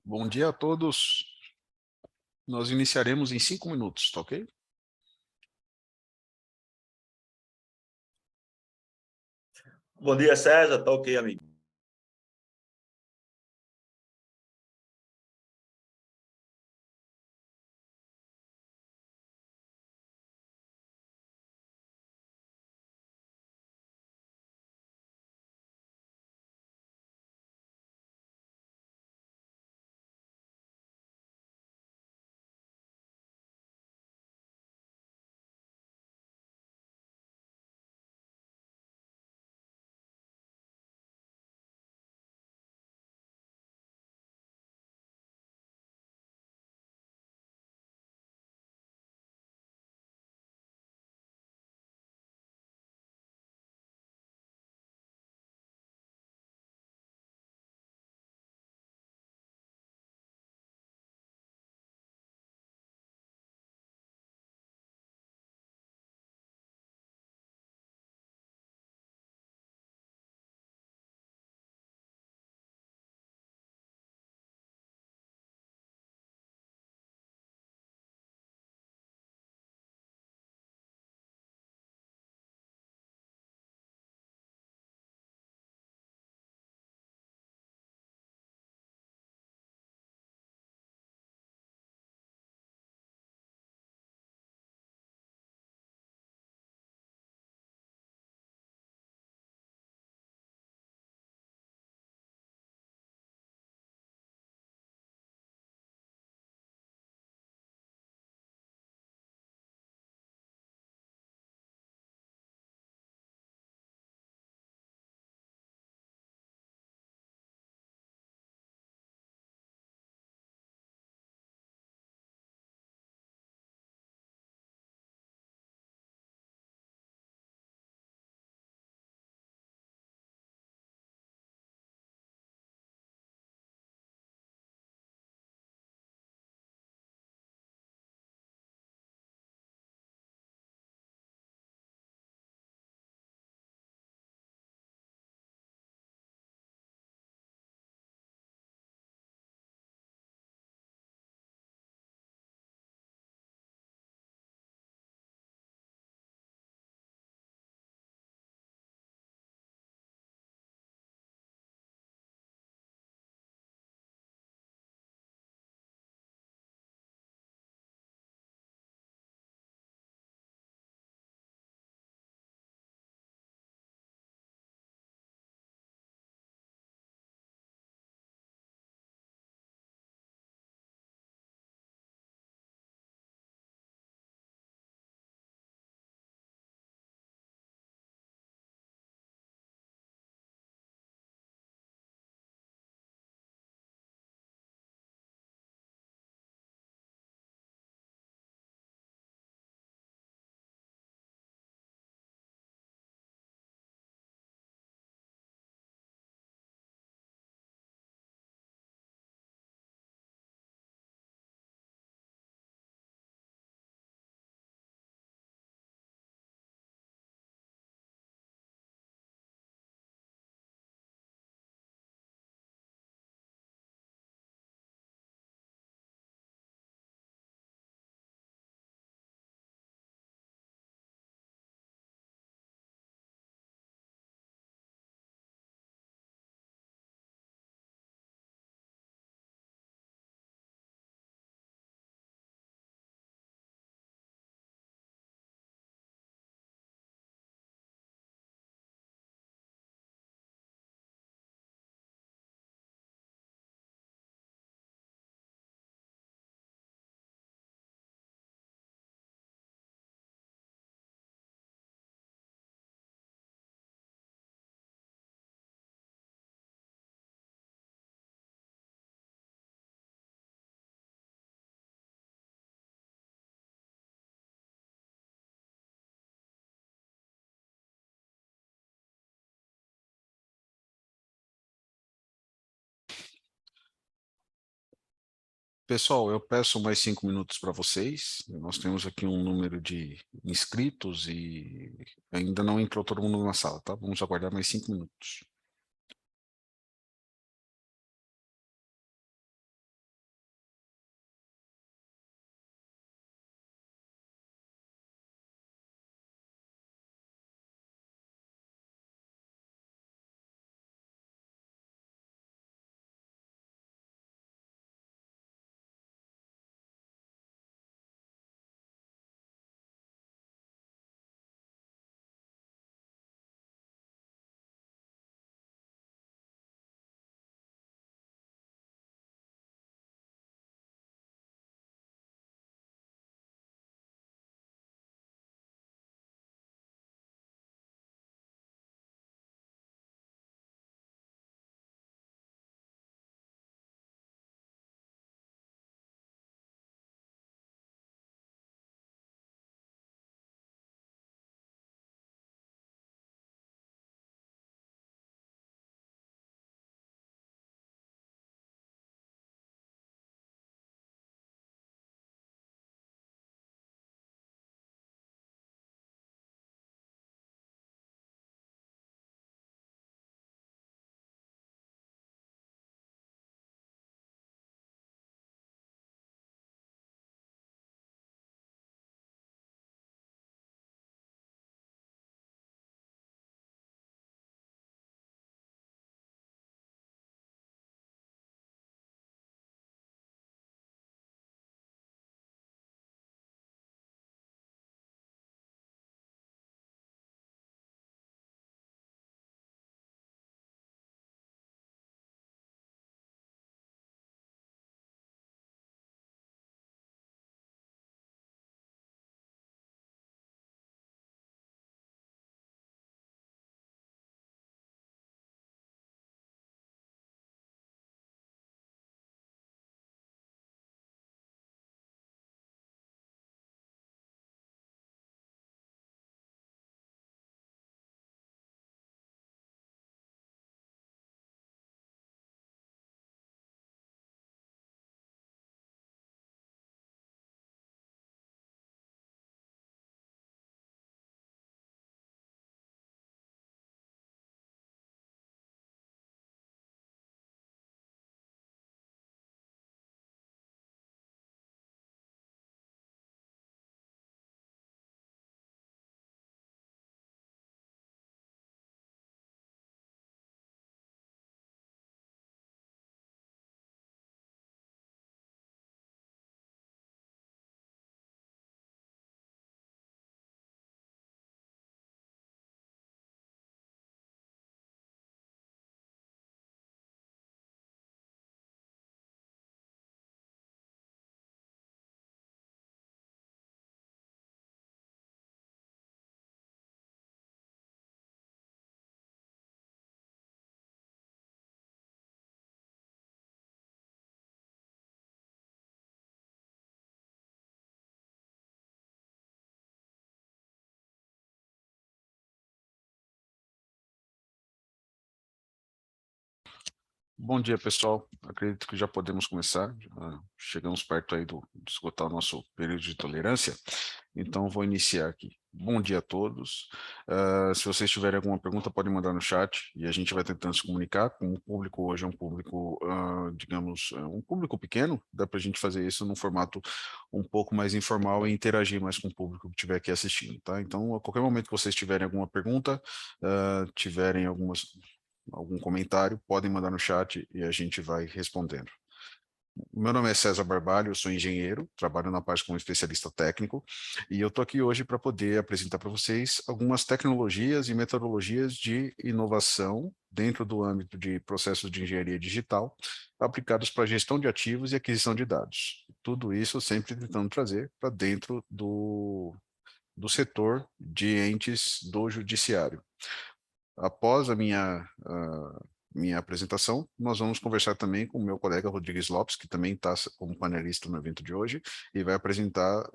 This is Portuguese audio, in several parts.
Bom dia a todos. Nós iniciaremos em 5 minutos, tá ok? Bom dia, César. Tá ok, amigo. Pessoal, eu peço mais 5 minutos para vocês. Nós temos aqui um número de inscritos e ainda não entrou todo mundo na sala, tá? Vamos aguardar mais 5 minutos. Bom dia, pessoal. Acredito que já podemos começar. Já chegamos perto aí de esgotar o nosso período de tolerância. Então, vou iniciar aqui. Bom dia a todos. Se vocês tiverem alguma pergunta, podem mandar no chat e a gente vai tentando se comunicar. Como o público hoje é um público, digamos, um público pequeno, dá para a gente fazer isso num formato um pouco mais informal e interagir mais com o público que estiver aqui assistindo, tá? Então, a qualquer momento que vocês tiverem alguma pergunta, tiverem algum comentário, podem mandar no chat e a gente vai respondendo. Meu nome é César Barbalho, eu sou engenheiro, trabalho na parte como especialista técnico, e eu estou aqui hoje para poder apresentar para vocês algumas tecnologias e metodologias de inovação dentro do âmbito de processos de engenharia digital, aplicados para gestão de ativos e aquisição de dados. Tudo isso sempre tentando trazer para dentro do setor de entes do judiciário. Após minha apresentação, nós vamos conversar também com o meu colega Rodrigues Lopes, que também está como panelista no evento de hoje, e vai apresentar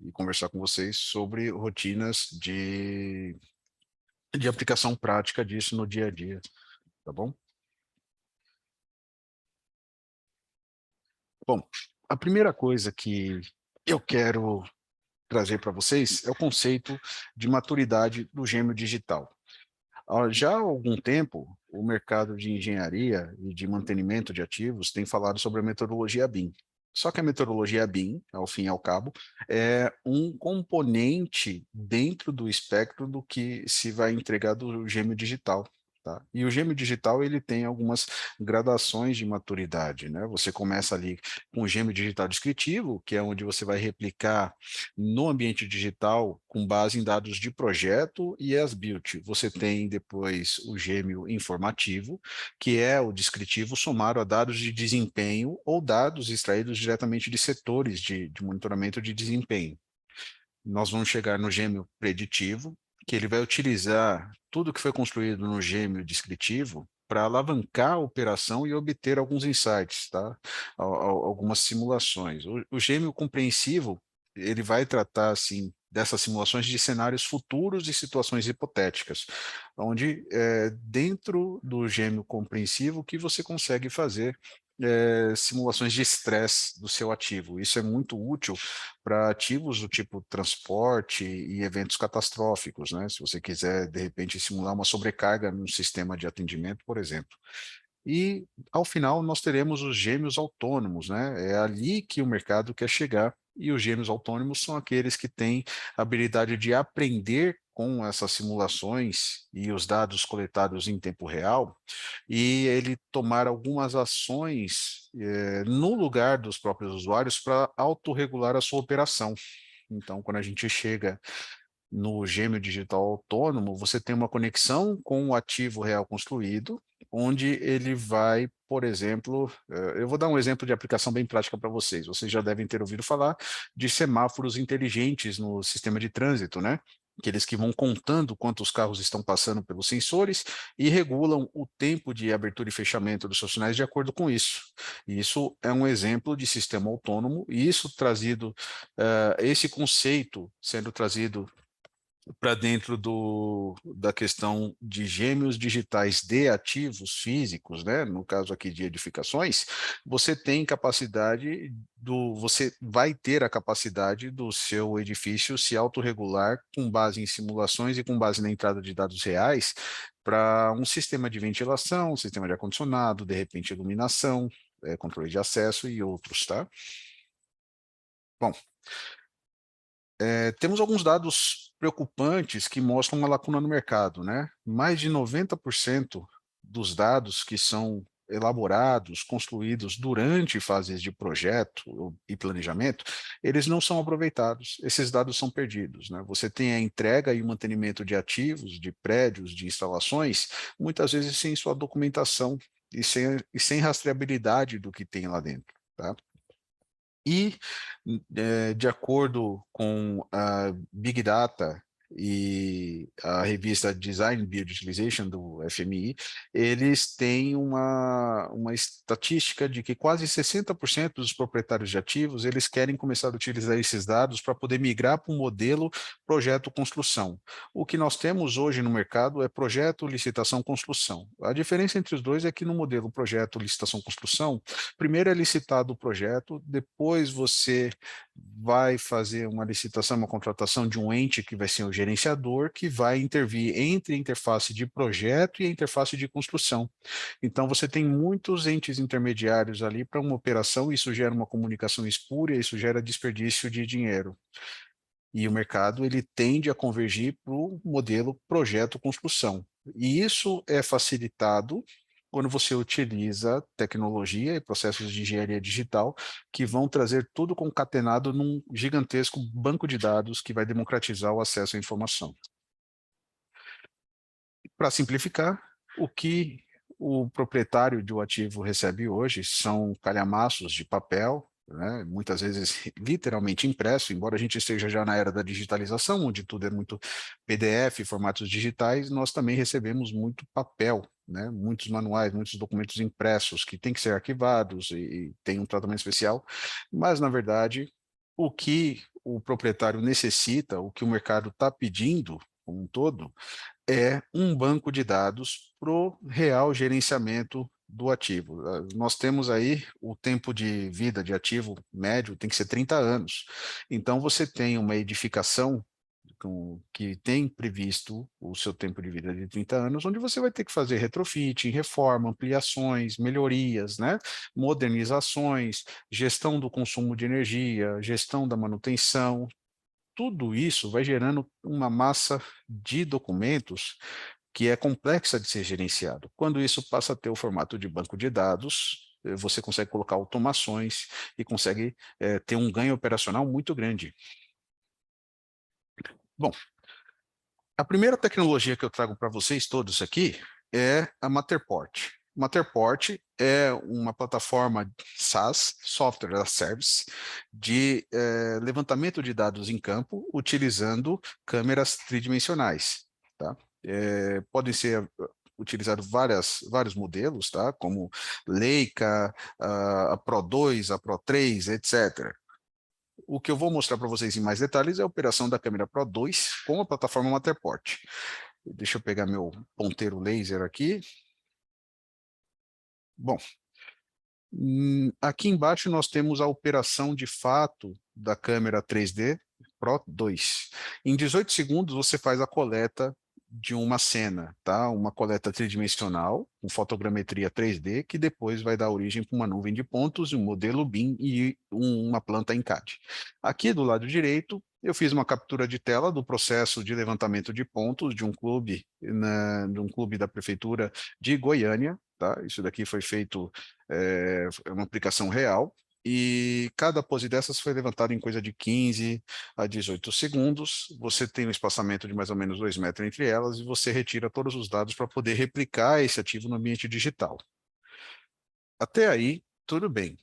e conversar com vocês sobre rotinas de aplicação prática disso no dia a dia, tá bom? Bom, a primeira coisa que eu quero trazer para vocês é o conceito de maturidade do gêmeo digital. Já há algum tempo, o mercado de engenharia e de mantenimento de ativos tem falado sobre a metodologia BIM. Só que a metodologia BIM, ao fim e ao cabo, é um componente dentro do espectro do que se vai entregar do gêmeo digital. Tá? E o gêmeo digital ele tem algumas gradações de maturidade, né? Você começa ali com o gêmeo digital descritivo, que é onde você vai replicar no ambiente digital com base em dados de projeto e as-built. Você tem depois o gêmeo informativo, que é o descritivo somado a dados de desempenho ou dados extraídos diretamente de setores de monitoramento de desempenho. Nós vamos chegar no gêmeo preditivo, que ele vai utilizar tudo que foi construído no gêmeo descritivo para alavancar a operação e obter alguns insights, tá? Algumas simulações. O gêmeo compreensivo, ele vai tratar, assim, dessas simulações de cenários futuros e situações hipotéticas, onde, dentro do gêmeo compreensivo, que você consegue fazer simulações de estresse do seu ativo. Isso é muito útil para ativos do tipo transporte e eventos catastróficos, né? Se você quiser, de repente, simular uma sobrecarga no sistema de atendimento, por exemplo. E, ao final, nós teremos os gêmeos autônomos, né? É ali que o mercado quer chegar. E os gêmeos autônomos são aqueles que têm a habilidade de aprender com essas simulações e os dados coletados em tempo real, e ele tomar algumas ações no lugar dos próprios usuários para autorregular a sua operação. Então, quando a gente chega no gêmeo digital autônomo, você tem uma conexão com o ativo real construído, onde ele vai, por exemplo, eu vou dar um exemplo de aplicação bem prática para vocês. Vocês já devem ter ouvido falar de semáforos inteligentes no sistema de trânsito, né? Aqueles que vão contando quantos carros estão passando pelos sensores e regulam o tempo de abertura e fechamento dos seus sinais de acordo com isso. E isso é um exemplo de sistema autônomo, e isso trazido, esse conceito sendo trazido para dentro da questão de gêmeos digitais de ativos físicos, né? No caso aqui de edificações, você vai ter a capacidade do seu edifício se autorregular com base em simulações e com base na entrada de dados reais para um sistema de ventilação, um sistema de ar-condicionado, de repente iluminação, controle de acesso e outros, tá? Bom, temos alguns dados preocupantes que mostram uma lacuna no mercado, né? Mais de 90% dos dados que são elaborados, construídos durante fases de projeto e planejamento, eles não são aproveitados, esses dados são perdidos, né? Você tem a entrega e o mantenimento de ativos, de prédios, de instalações, muitas vezes sem sua documentação e sem rastreabilidade do que tem lá dentro, tá? E, de acordo com a Big Data e a revista Design Build Utilization, do FMI, eles têm uma estatística de que quase 60% dos proprietários de ativos, eles querem começar a utilizar esses dados para poder migrar para um modelo projeto-construção. O que nós temos hoje no mercado é projeto, licitação, construção. A diferença entre os dois é que no modelo projeto, licitação, construção, primeiro é licitado o projeto, depois você vai fazer uma licitação, uma contratação de um ente que vai ser o gerenciador, que vai intervir entre a interface de projeto e a interface de construção. Então, você tem muitos entes intermediários ali para uma operação, isso gera uma comunicação espúria, isso gera desperdício de dinheiro. E o mercado ele tende a convergir para o modelo projeto-construção. E isso é facilitado quando você utiliza tecnologia e processos de engenharia digital que vão trazer tudo concatenado num gigantesco banco de dados que vai democratizar o acesso à informação. Para simplificar, o que o proprietário de um ativo recebe hoje são calhamaços de papel, né, muitas vezes literalmente impresso, embora a gente esteja já na era da digitalização, onde tudo é muito PDF, formatos digitais, nós também recebemos muito papel, né, muitos manuais, muitos documentos impressos que têm que ser arquivados e tem um tratamento especial, mas na verdade o que o proprietário necessita, o que o mercado está pedindo como um todo, é um banco de dados para o real gerenciamento do ativo. Nós temos aí o tempo de vida de ativo médio tem que ser 30 anos. Então, você tem uma edificação que tem previsto o seu tempo de vida de 30 anos, onde você vai ter que fazer retrofit, reforma, ampliações, melhorias, né? Modernizações, gestão do consumo de energia, gestão da manutenção, tudo isso vai gerando uma massa de documentos que é complexa de ser gerenciado. Quando isso passa a ter o formato de banco de dados, você consegue colocar automações e consegue ter um ganho operacional muito grande. Bom, a primeira tecnologia que eu trago para vocês todos aqui é a Matterport. Matterport é uma plataforma SaaS, Software as a Service, de levantamento de dados em campo utilizando câmeras tridimensionais. Tá? Podem ser utilizados vários modelos, tá? Como Leica, a Pro 2, a Pro 3, etc. O que eu vou mostrar para vocês em mais detalhes é a operação da câmera Pro 2 com a plataforma Matterport. Deixa eu pegar meu ponteiro laser aqui. Bom, aqui embaixo nós temos a operação de fato da câmera 3D Pro 2. Em 18 segundos você faz a coleta de uma cena, tá? Uma coleta tridimensional, com fotogrametria 3D, que depois vai dar origem para uma nuvem de pontos, um modelo BIM e uma planta em CAD. Aqui do lado direito, eu fiz uma captura de tela do processo de levantamento de pontos de um clube, de um clube da prefeitura de Goiânia, tá? Isso daqui foi feito, é uma aplicação real, e cada pose dessas foi levantada em coisa de 15 a 18 segundos. Você tem um espaçamento de mais ou menos 2 metros entre elas e você retira todos os dados para poder replicar esse ativo no ambiente digital. Até aí, tudo bem.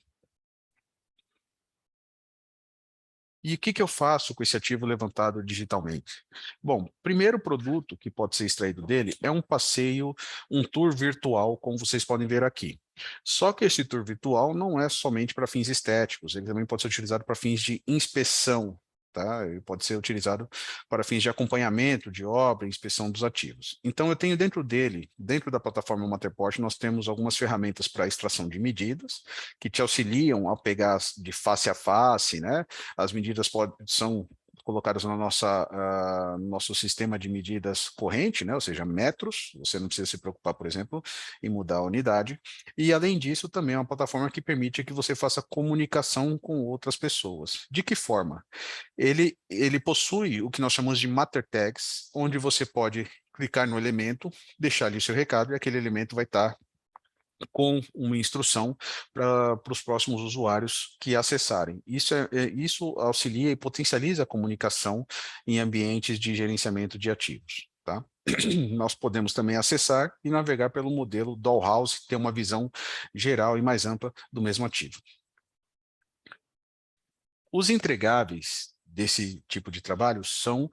E o que eu faço com esse ativo levantado digitalmente? Bom, primeiro produto que pode ser extraído dele é um passeio, um tour virtual, como vocês podem ver aqui. Só que esse tour virtual não é somente para fins estéticos, ele também pode ser utilizado para fins de inspeção, tá? Ele pode ser utilizado para fins de acompanhamento de obra, inspeção dos ativos. Então, eu tenho dentro dele, dentro da plataforma Matterport, nós temos algumas ferramentas para extração de medidas, que te auxiliam a pegar de face a face, né? As medidas são colocadas no nosso sistema de medidas corrente, né? Ou seja, metros, você não precisa se preocupar, por exemplo, em mudar a unidade, e além disso, também é uma plataforma que permite que você faça comunicação com outras pessoas. De que forma? Ele possui o que nós chamamos de Matter Tags, onde você pode clicar no elemento, deixar ali o seu recado, e aquele elemento vai estar com uma instrução para os próximos usuários que acessarem. Isso auxilia e potencializa a comunicação em ambientes de gerenciamento de ativos. Tá? Nós podemos também acessar e navegar pelo modelo Dollhouse, ter uma visão geral e mais ampla do mesmo ativo. Os entregáveis desse tipo de trabalho são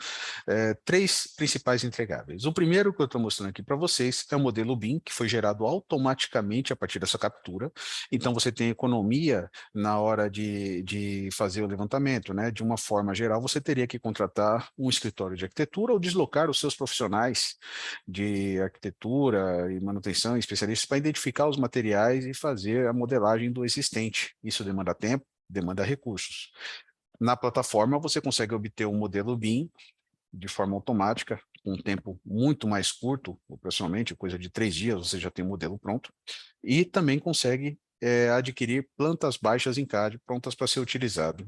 três principais entregáveis. O primeiro que eu estou mostrando aqui para vocês é o modelo BIM, que foi gerado automaticamente a partir dessa captura. Então, você tem economia na hora de fazer o levantamento, né? De uma forma geral, você teria que contratar um escritório de arquitetura ou deslocar os seus profissionais de arquitetura e manutenção, especialistas, para identificar os materiais e fazer a modelagem do existente. Isso demanda tempo, demanda recursos. Na plataforma, você consegue obter um modelo BIM de forma automática, com um tempo muito mais curto, operacionalmente, coisa de 3 dias, você já tem o modelo pronto, e também consegue adquirir plantas baixas em CAD, prontas para ser utilizado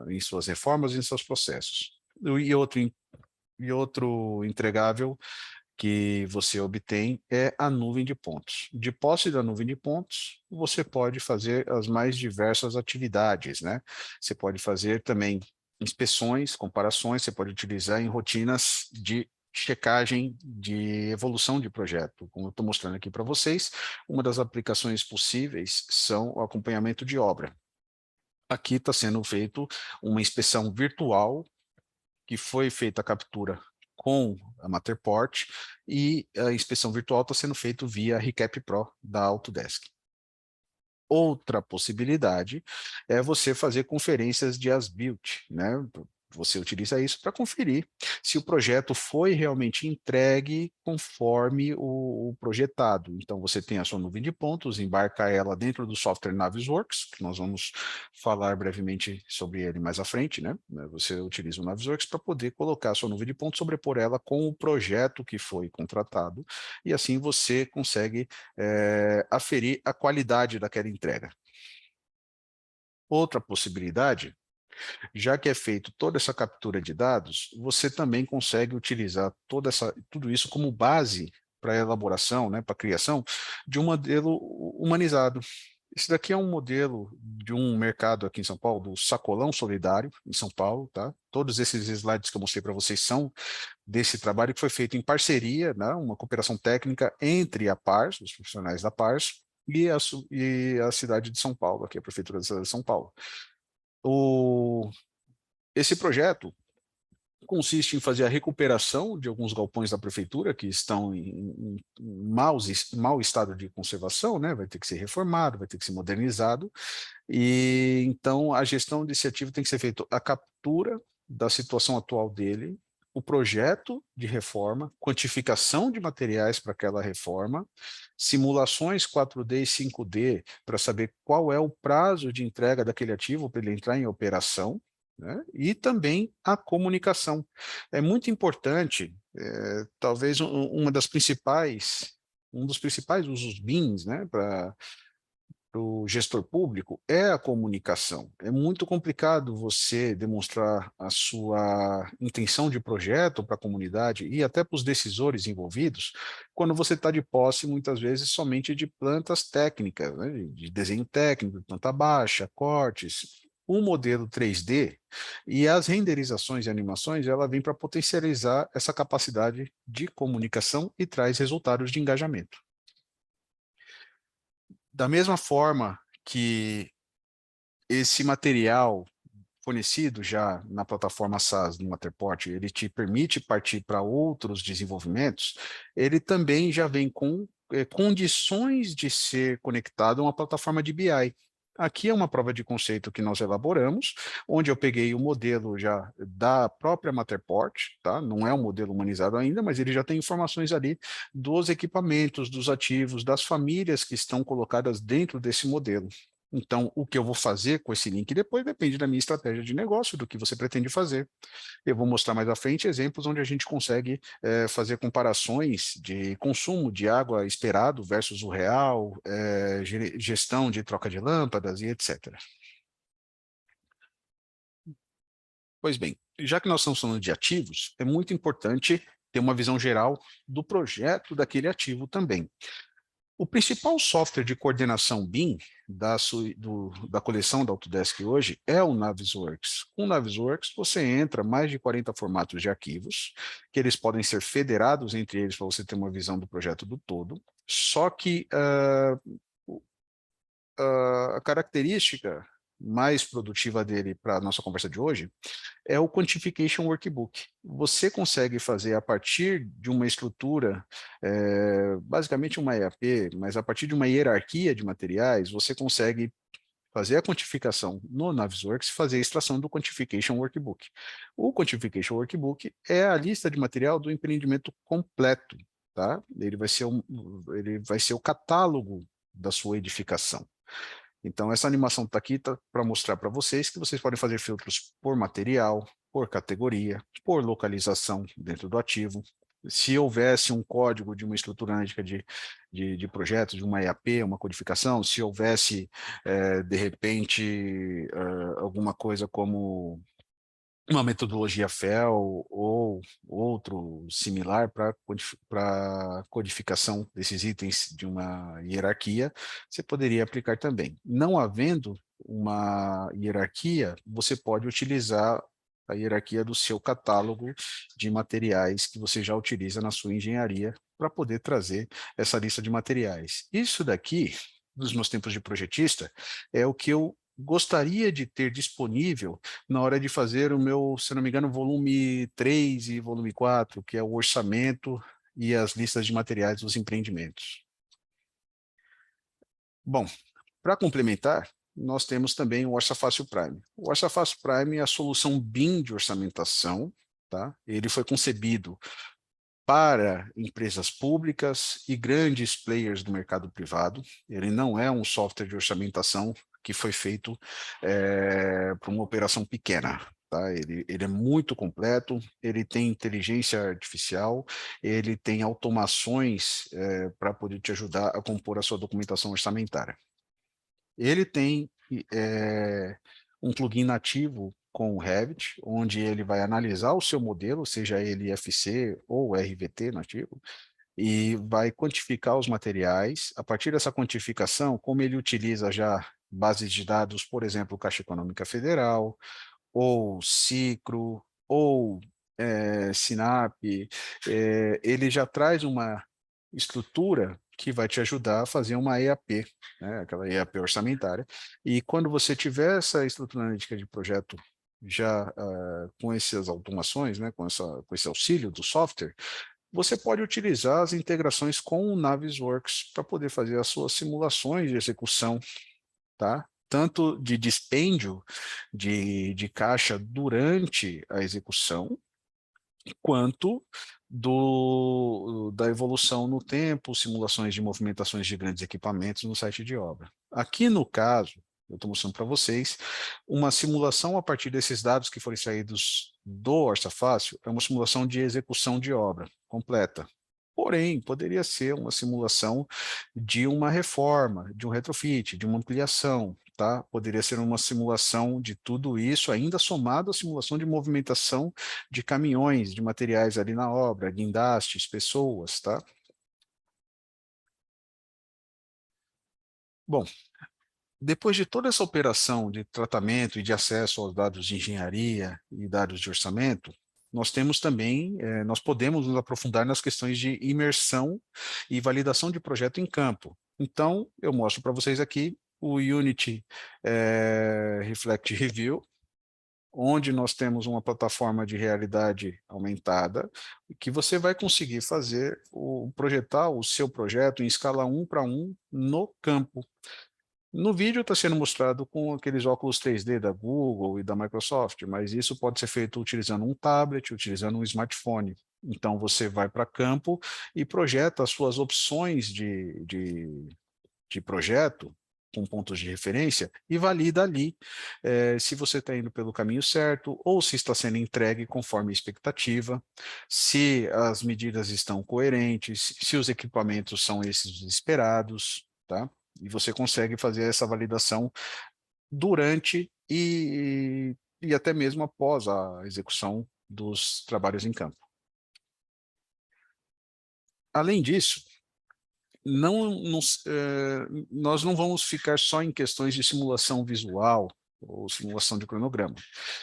em suas reformas e em seus processos. E outro entregável que você obtém é a nuvem de pontos. De posse da nuvem de pontos, você pode fazer as mais diversas atividades, né? Você pode fazer também inspeções, comparações, você pode utilizar em rotinas de checagem de evolução de projeto. Como eu estou mostrando aqui para vocês, uma das aplicações possíveis são o acompanhamento de obra. Aqui está sendo feito uma inspeção virtual, que foi feita a captura com a Matterport, e a inspeção virtual está sendo feita via Recap Pro da Autodesk. Outra possibilidade é você fazer conferências de as-built, né? Você utiliza isso para conferir se o projeto foi realmente entregue conforme o projetado. Então, você tem a sua nuvem de pontos, embarca ela dentro do software Navisworks, que nós vamos falar brevemente sobre ele mais à frente, né? Você utiliza o Navisworks para poder colocar a sua nuvem de pontos, sobrepor ela com o projeto que foi contratado, e assim você consegue aferir a qualidade daquela entrega. Outra possibilidade, já que é feito toda essa captura de dados, você também consegue utilizar tudo isso como base para a elaboração, né, para a criação de um modelo humanizado. Esse daqui é um modelo de um mercado aqui em São Paulo, do Sacolão Solidário, em São Paulo, tá? Todos esses slides que eu mostrei para vocês são desse trabalho que foi feito em parceria, né, uma cooperação técnica entre a PARS, os profissionais da PARS, e a cidade de São Paulo, aqui a Prefeitura da cidade de São Paulo. Esse projeto consiste em fazer a recuperação de alguns galpões da prefeitura que estão em mau estado de conservação, né? Vai ter que ser reformado, vai ter que ser modernizado, e então a gestão desse ativo tem que ser feita a captura da situação atual dele, o projeto de reforma, quantificação de materiais para aquela reforma, simulações 4D e 5D para saber qual é o prazo de entrega daquele ativo para ele entrar em operação, né? E também a comunicação. É muito importante, talvez um dos principais usos BIMs, né, para o gestor público é a comunicação. É muito complicado você demonstrar a sua intenção de projeto para a comunidade e até para os decisores envolvidos, quando você está de posse, muitas vezes, somente de plantas técnicas, né, de desenho técnico, planta baixa, cortes. O modelo 3D e as renderizações e animações, ela vem para potencializar essa capacidade de comunicação e traz resultados de engajamento. Da mesma forma que esse material fornecido já na plataforma SaaS do Matterport, ele te permite partir para outros desenvolvimentos, ele também já vem com condições de ser conectado a uma plataforma de BI. Aqui é uma prova de conceito que nós elaboramos, onde eu peguei o modelo já da própria Matterport, tá? Não é um modelo humanizado ainda, mas ele já tem informações ali dos equipamentos, dos ativos, das famílias que estão colocadas dentro desse modelo. Então, o que eu vou fazer com esse link depois depende da minha estratégia de negócio, do que você pretende fazer. Eu vou mostrar mais à frente exemplos onde a gente consegue fazer comparações de consumo de água esperado versus o real, gestão de troca de lâmpadas e etc. Pois bem, já que nós estamos falando de ativos, é muito importante ter uma visão geral do projeto daquele ativo também. O principal software de coordenação BIM da coleção da Autodesk hoje é o Navisworks. Com o Navisworks, você entra mais de 40 formatos de arquivos, que eles podem ser federados entre eles para você ter uma visão do projeto do todo. Só que a característica mais produtiva dele para a nossa conversa de hoje é o Quantification Workbook. Você consegue fazer a partir de uma estrutura, basicamente uma EAP, mas a partir de uma hierarquia de materiais, você consegue fazer a quantificação no Navisworks e fazer a extração do Quantification Workbook. O Quantification Workbook é a lista de material do empreendimento completo, tá? Ele vai ser o catálogo da sua edificação. Então, essa animação está aqui para mostrar para vocês que vocês podem fazer filtros por material, por categoria, por localização dentro do ativo. Se houvesse um código de uma estrutura analítica de projeto, de uma EAP, uma codificação, se houvesse, de repente, alguma coisa como uma metodologia FEL ou outro similar para codificação desses itens de uma hierarquia, você poderia aplicar também. Não havendo uma hierarquia, você pode utilizar a hierarquia do seu catálogo de materiais que você já utiliza na sua engenharia para poder trazer essa lista de materiais. Isso daqui, nos meus tempos de projetista, é o que eu gostaria de ter disponível na hora de fazer o meu, se não me engano, volume 3 e volume 4, que é o orçamento e as listas de materiais dos empreendimentos. Bom, para complementar, nós temos também o Orça Fácil Prime. O Orça Fácil Prime é a solução BIM de orçamentação, tá? Ele foi concebido para empresas públicas e grandes players do mercado privado. Ele não é um software de orçamentação que foi feito para uma operação pequena. Tá? Ele é muito completo, ele tem inteligência artificial, ele tem automações para poder te ajudar a compor a sua documentação orçamentária. Ele tem um plugin nativo com o Revit, onde ele vai analisar o seu modelo, seja ele IFC ou RVT nativo, e vai quantificar os materiais. A partir dessa quantificação, como ele utiliza já bases de dados, por exemplo, Caixa Econômica Federal, ou Cicro, ou Sinap, ele já traz uma estrutura que vai te ajudar a fazer uma EAP, né, aquela EAP orçamentária, e quando você tiver essa estrutura analítica de projeto já com essas automações, né, com esse auxílio do software, você pode utilizar as integrações com o Navisworks para poder fazer as suas simulações de execução, tá? Tanto de dispêndio de caixa durante a execução, quanto da evolução no tempo, simulações de movimentações de grandes equipamentos no site de obra. Aqui no caso, eu estou mostrando para vocês, uma simulação a partir desses dados que foram extraídos do Orça Fácil, é uma simulação de execução de obra completa. Porém, poderia ser uma simulação de uma reforma, de um retrofit, de uma ampliação, tá? Poderia ser uma simulação de tudo isso, ainda somado à simulação de movimentação de caminhões, de materiais ali na obra, guindastes, pessoas, tá? Bom, depois de toda essa operação de tratamento e de acesso aos dados de engenharia e dados de orçamento, nós temos também, nós podemos nos aprofundar nas questões de imersão e validação de projeto em campo. Então, eu mostro para vocês aqui o Unity Reflect Review, onde nós temos uma plataforma de realidade aumentada, que você vai conseguir projetar o seu projeto em escala 1 para 1 no campo. No vídeo está sendo mostrado com aqueles óculos 3D da Google e da Microsoft, mas isso pode ser feito utilizando um tablet, utilizando um smartphone. Então você vai para campo e projeta as suas opções de projeto com pontos de referência e valida ali se você está indo pelo caminho certo ou se está sendo entregue conforme a expectativa, se as medidas estão coerentes, se os equipamentos são esses esperados, tá? E você consegue fazer essa validação durante e até mesmo após a execução dos trabalhos em campo. Além disso, nós não vamos ficar só em questões de simulação visual ou simulação de cronograma,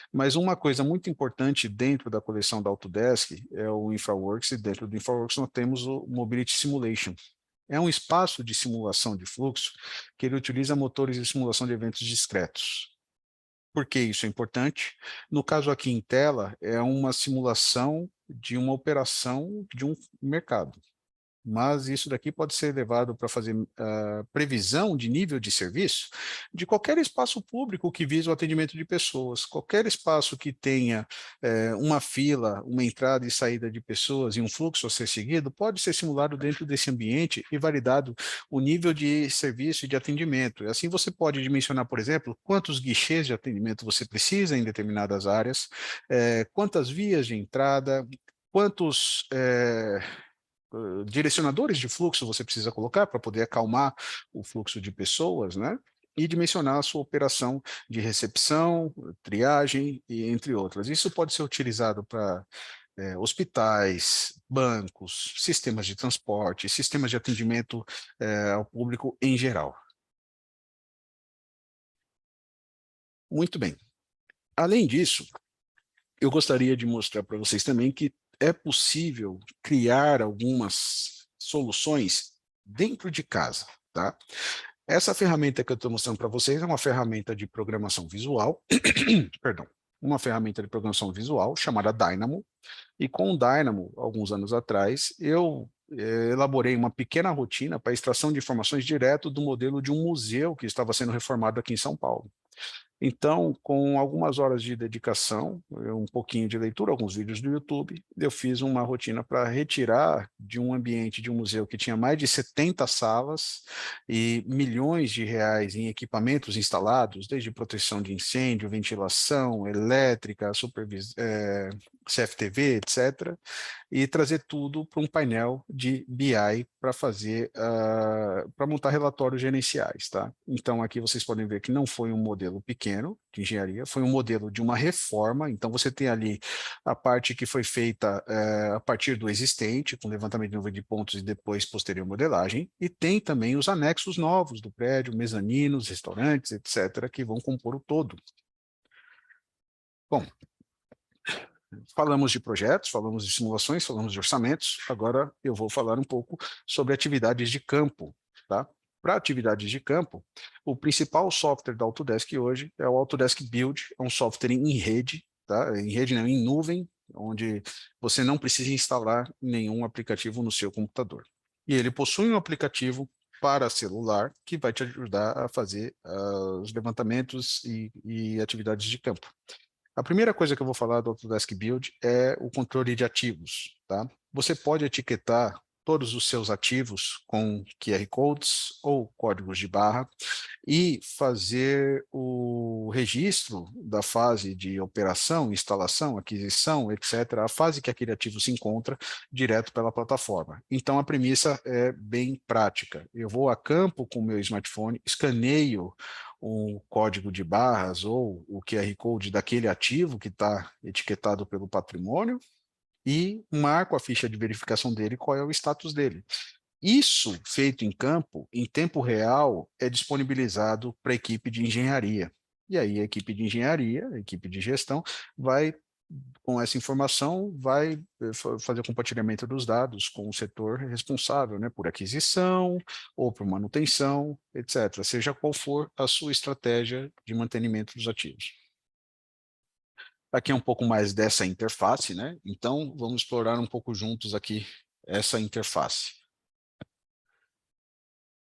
mas uma coisa muito importante dentro da coleção da Autodesk é o InfraWorks, e dentro do InfraWorks nós temos o Mobility Simulation. É um espaço de simulação de fluxo que ele utiliza motores de simulação de eventos discretos. Por que isso é importante? No caso aqui em tela, é uma simulação de uma operação de um mercado. Mas isso daqui pode ser levado para fazer previsão de nível de serviço de qualquer espaço público que visa o atendimento de pessoas, qualquer espaço que tenha uma fila, uma entrada e saída de pessoas e um fluxo a ser seguido, pode ser simulado dentro desse ambiente e validado o nível de serviço e de atendimento. E assim você pode dimensionar, por exemplo, quantos guichês de atendimento você precisa em determinadas áreas, quantas vias de entrada, quantos direcionadores de fluxo você precisa colocar para poder acalmar o fluxo de pessoas, né? E dimensionar a sua operação de recepção, triagem e entre outras. Isso pode ser utilizado para hospitais, bancos, sistemas de transporte, sistemas de atendimento ao público em geral. Muito bem. Além disso, eu gostaria de mostrar para vocês também que é possível criar algumas soluções dentro de casa, tá? Essa ferramenta que eu estou mostrando para vocês é uma ferramenta de programação visual, perdão, uma ferramenta de programação visual chamada Dynamo, e com o Dynamo, alguns anos atrás, eu elaborei uma pequena rotina para extração de informações direto do modelo de um museu que estava sendo reformado aqui em São Paulo. Então, com algumas horas de dedicação, um pouquinho de leitura, alguns vídeos do YouTube, eu fiz uma rotina para retirar de um ambiente de um museu que tinha mais de 70 salas e milhões de reais em equipamentos instalados, desde proteção de incêndio, ventilação, elétrica, CFTV, etc., e trazer tudo para um painel de BI para fazer, para montar relatórios gerenciais, tá? Então aqui vocês podem ver que não foi um modelo pequeno de engenharia, foi um modelo de uma reforma, então você tem ali a parte que foi feita a partir do existente, com levantamento de número de pontos e depois posterior modelagem, e tem também os anexos novos do prédio, mezaninos, restaurantes, etc., que vão compor o todo. Bom, falamos de projetos, falamos de simulações, falamos de orçamentos, agora eu vou falar um pouco sobre atividades de campo, tá? Para atividades de campo, o principal software da Autodesk hoje é o Autodesk Build, é um software em rede, tá? Em rede não, em nuvem, onde você não precisa instalar nenhum aplicativo no seu computador. E ele possui um aplicativo para celular que vai te ajudar a fazer os levantamentos e atividades de campo. A primeira coisa que eu vou falar do Autodesk Build é o controle de ativos, tá? Você pode etiquetar todos os seus ativos com QR Codes ou códigos de barra e fazer o registro da fase de operação, instalação, aquisição, etc., a fase que aquele ativo se encontra direto pela plataforma. Então, a premissa é bem prática. Eu vou a campo com o meu smartphone, escaneio o código de barras ou o QR Code daquele ativo que está etiquetado pelo patrimônio e marco a ficha de verificação dele, qual é o status dele. Isso, feito em campo, em tempo real, é disponibilizado para a equipe de engenharia. E aí a equipe de engenharia, a equipe de gestão, vai, com essa informação, vai fazer o compartilhamento dos dados com o setor responsável, né, por aquisição ou por manutenção, etc., seja qual for a sua estratégia de mantenimento dos ativos. Aqui é um pouco mais dessa interface, né? Então, vamos explorar um pouco juntos aqui essa interface.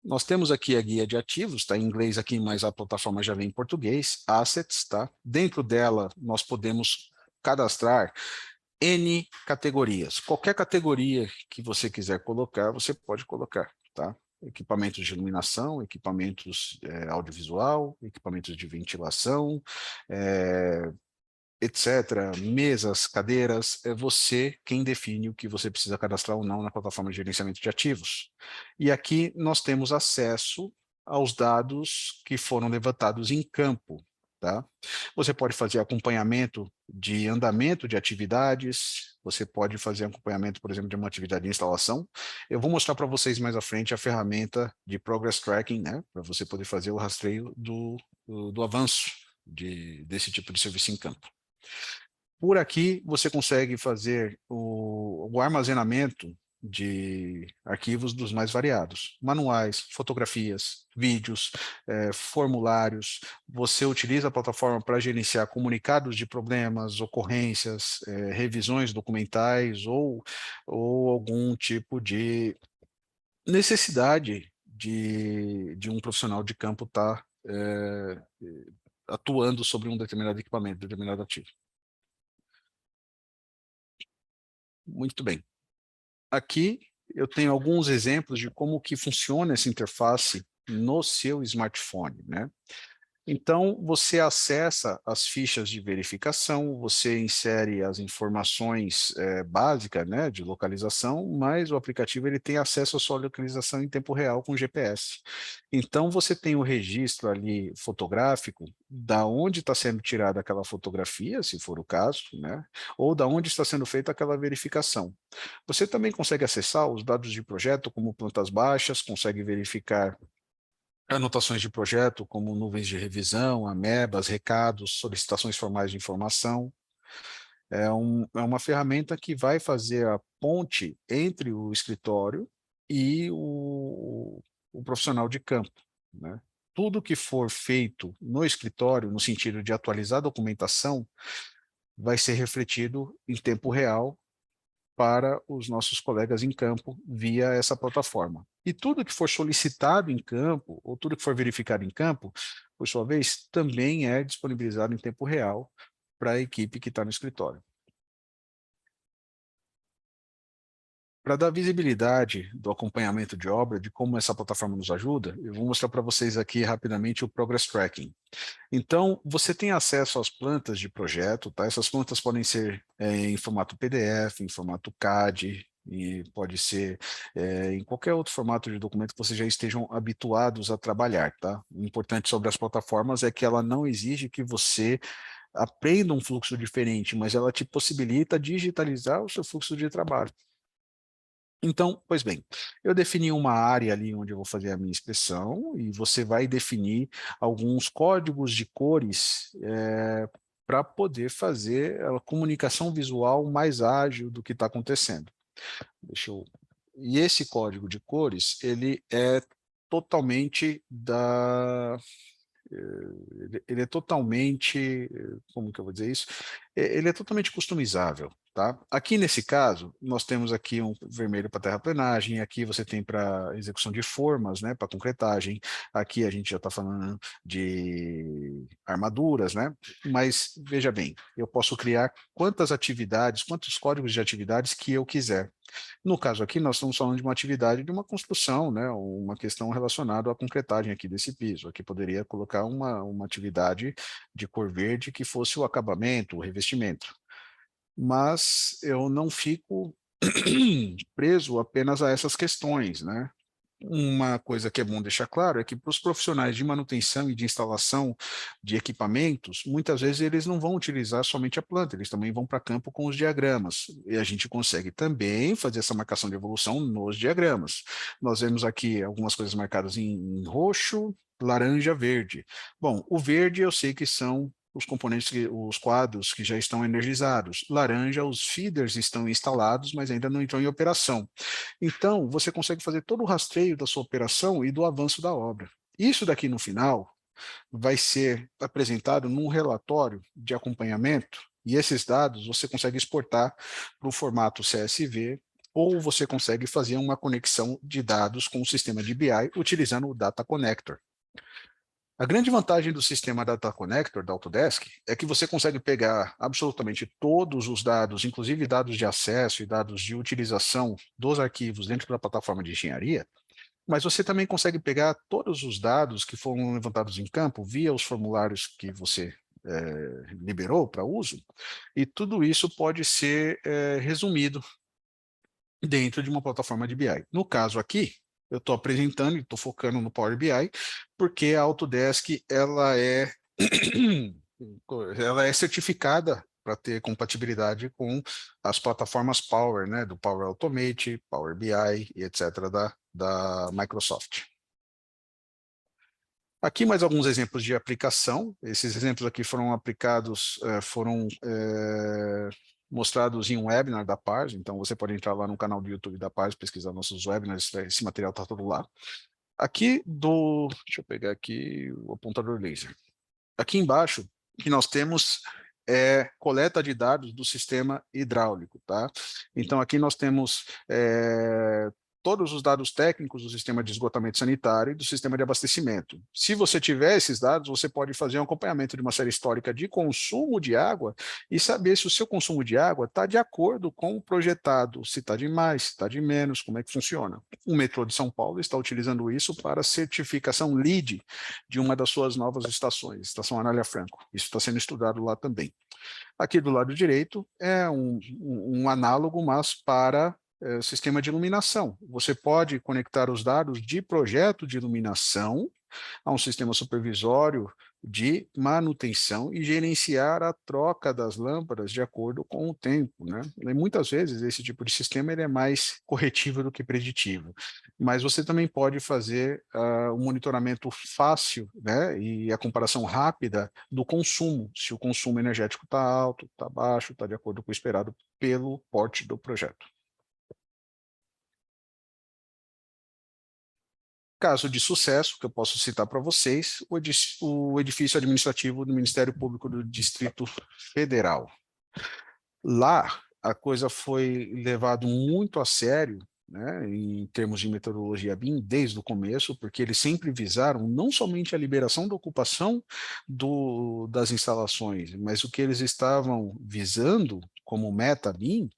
Nós temos aqui a guia de ativos, está em inglês aqui, mas a plataforma já vem em português, Assets, tá? Dentro dela, nós podemos cadastrar N categorias. Qualquer categoria que você quiser colocar, você pode colocar, tá? Equipamentos de iluminação, equipamentos audiovisual, equipamentos de ventilação, etc., mesas, cadeiras, é você quem define o que você precisa cadastrar ou não na plataforma de gerenciamento de ativos. E aqui nós temos acesso aos dados que foram levantados em campo, tá? Você pode fazer acompanhamento de andamento de atividades, você pode fazer acompanhamento, por exemplo, de uma atividade de instalação. Eu vou mostrar para vocês mais à frente a ferramenta de Progress Tracking, né, para você poder fazer o rastreio do avanço desse tipo de serviço em campo. Por aqui, você consegue fazer o armazenamento de arquivos dos mais variados, manuais, fotografias, vídeos, formulários. Você utiliza a plataforma para gerenciar comunicados de problemas, ocorrências, revisões documentais ou algum tipo de necessidade de um profissional de campo estar atuando sobre um determinado equipamento, determinado ativo. Muito bem. Aqui eu tenho alguns exemplos de como que funciona essa interface no seu smartphone, né? Então, você acessa as fichas de verificação, você insere as informações básicas, né, de localização, mas o aplicativo ele tem acesso à sua localização em tempo real com GPS. Então, você tem o registro ali fotográfico da onde está sendo tirada aquela fotografia, se for o caso, né, ou da onde está sendo feita aquela verificação. Você também consegue acessar os dados de projeto, como plantas baixas, consegue verificar anotações de projeto, como nuvens de revisão, amebas, recados, solicitações formais de informação. É uma ferramenta que vai fazer a ponte entre o escritório e o profissional de campo, né? Tudo que for feito no escritório, no sentido de atualizar a documentação, vai ser refletido em tempo real para os nossos colegas em campo via essa plataforma. E tudo que for solicitado em campo, ou tudo que for verificado em campo, por sua vez, também é disponibilizado em tempo real para a equipe que está no escritório. Para dar visibilidade do acompanhamento de obra, de como essa plataforma nos ajuda, eu vou mostrar para vocês aqui rapidamente o Progress Tracking. Então, você tem acesso às plantas de projeto, tá? Essas plantas podem ser em formato PDF, em formato CAD, e pode ser em qualquer outro formato de documento que vocês já estejam habituados a trabalhar, tá? O importante sobre as plataformas é que ela não exige que você aprenda um fluxo diferente, mas ela te possibilita digitalizar o seu fluxo de trabalho. Então, pois bem, eu defini uma área ali onde eu vou fazer a minha inspeção e você vai definir alguns códigos de cores para poder fazer a comunicação visual mais ágil do que está acontecendo. Deixa eu... E esse código de cores, ele é totalmente ele é totalmente, como que eu vou dizer isso? Ele é totalmente customizável, tá? Aqui nesse caso, nós temos aqui um vermelho para terraplenagem, aqui você tem para execução de formas, né, para concretagem, aqui a gente já está falando de armaduras, né? Mas veja bem, eu posso criar quantas atividades, quantos códigos de atividades que eu quiser. No caso aqui, nós estamos falando de uma atividade de uma construção, né, uma questão relacionada à concretagem aqui desse piso. Aqui poderia colocar uma atividade de cor verde que fosse o acabamento, o revestimento. Mas eu não fico preso apenas a essas questões, né? Uma coisa que é bom deixar claro é que para os profissionais de manutenção e de instalação de equipamentos, muitas vezes eles não vão utilizar somente a planta, eles também vão para campo com os diagramas. E a gente consegue também fazer essa marcação de evolução nos diagramas. Nós vemos aqui algumas coisas marcadas em roxo, laranja, verde. Bom, o verde eu sei que são os componentes, os quadros que já estão energizados. Laranja, os feeders estão instalados, mas ainda não estão em operação. Então, você consegue fazer todo o rastreio da sua operação e do avanço da obra. Isso daqui no final vai ser apresentado num relatório de acompanhamento, e esses dados você consegue exportar para o formato CSV, ou você consegue fazer uma conexão de dados com o sistema de BI utilizando o Data Connector. A grande vantagem do sistema Data Connector da Autodesk é que você consegue pegar absolutamente todos os dados, inclusive dados de acesso e dados de utilização dos arquivos dentro da plataforma de engenharia, mas você também consegue pegar todos os dados que foram levantados em campo via os formulários que você liberou para uso, e tudo isso pode ser resumido dentro de uma plataforma de BI. No caso aqui, eu estou apresentando e estou focando no Power BI, porque a Autodesk ela é certificada para ter compatibilidade com as plataformas Power, né, do Power Automate, Power BI e etc. da Microsoft. Aqui mais alguns exemplos de aplicação. Esses exemplos aqui foram aplicados, mostrados em um webinar da Pars, então você pode entrar lá no canal do YouTube da Pars, pesquisar nossos webinars, esse material está todo lá. Deixa eu pegar aqui o apontador laser. Aqui embaixo, o que nós temos é coleta de dados do sistema hidráulico, tá? Então, aqui nós temos todos os dados técnicos do sistema de esgotamento sanitário e do sistema de abastecimento. Se você tiver esses dados, você pode fazer um acompanhamento de uma série histórica de consumo de água e saber se o seu consumo de água está de acordo com o projetado, se está de mais, se está de menos, como é que funciona. O metrô de São Paulo está utilizando isso para certificação LEED de uma das suas novas estações, Estação Anália Franco. Isso está sendo estudado lá também. Aqui do lado direito é um análogo, mas para sistema de iluminação. Você pode conectar os dados de projeto de iluminação a um sistema supervisório de manutenção e gerenciar a troca das lâmpadas de acordo com o tempo, né? E muitas vezes esse tipo de sistema ele é mais corretivo do que preditivo, mas você também pode fazer um monitoramento fácil, né, e a comparação rápida do consumo, se o consumo energético está alto, está baixo, está de acordo com o esperado pelo porte do projeto. Caso de sucesso, que eu posso citar para vocês, o edifício administrativo do Ministério Público do Distrito Federal. Lá, a coisa foi levada muito a sério, né, em termos de metodologia BIM, desde o começo, porque eles sempre visaram não somente a liberação da ocupação das instalações, mas o que eles estavam visando como meta BIM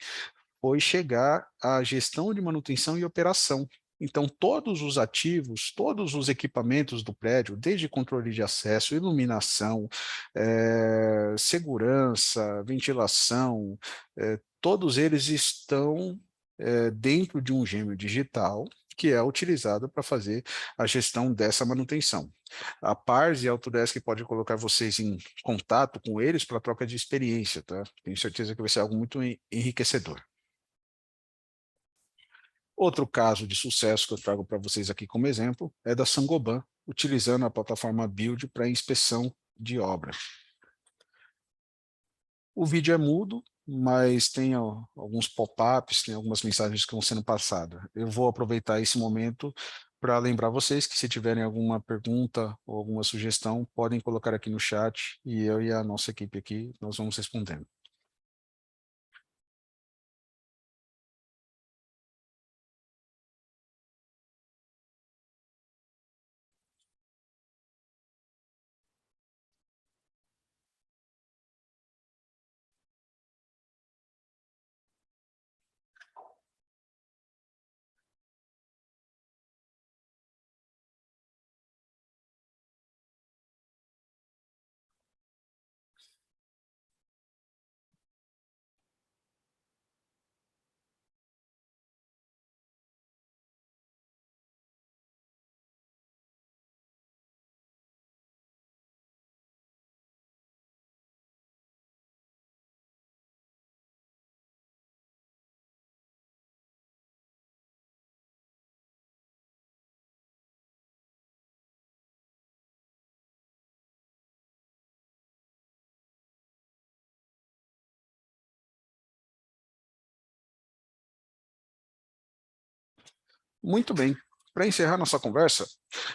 foi chegar à gestão de manutenção e operação. Então, todos os ativos, todos os equipamentos do prédio, desde controle de acesso, iluminação, segurança, ventilação, todos eles estão dentro de um gêmeo digital que é utilizado para fazer a gestão dessa manutenção. A Pars e a Autodesk pode colocar vocês em contato com eles para troca de experiência, tá? Tenho certeza que vai ser algo muito enriquecedor. Outro caso de sucesso que eu trago para vocês aqui como exemplo é da Saint-Gobain, utilizando a plataforma Build para inspeção de obra. O vídeo é mudo, mas tem alguns pop-ups, tem algumas mensagens que vão sendo passadas. Eu vou aproveitar esse momento para lembrar vocês que se tiverem alguma pergunta ou alguma sugestão, podem colocar aqui no chat e eu e a nossa equipe aqui, nós vamos respondendo. Muito bem. Para encerrar nossa conversa,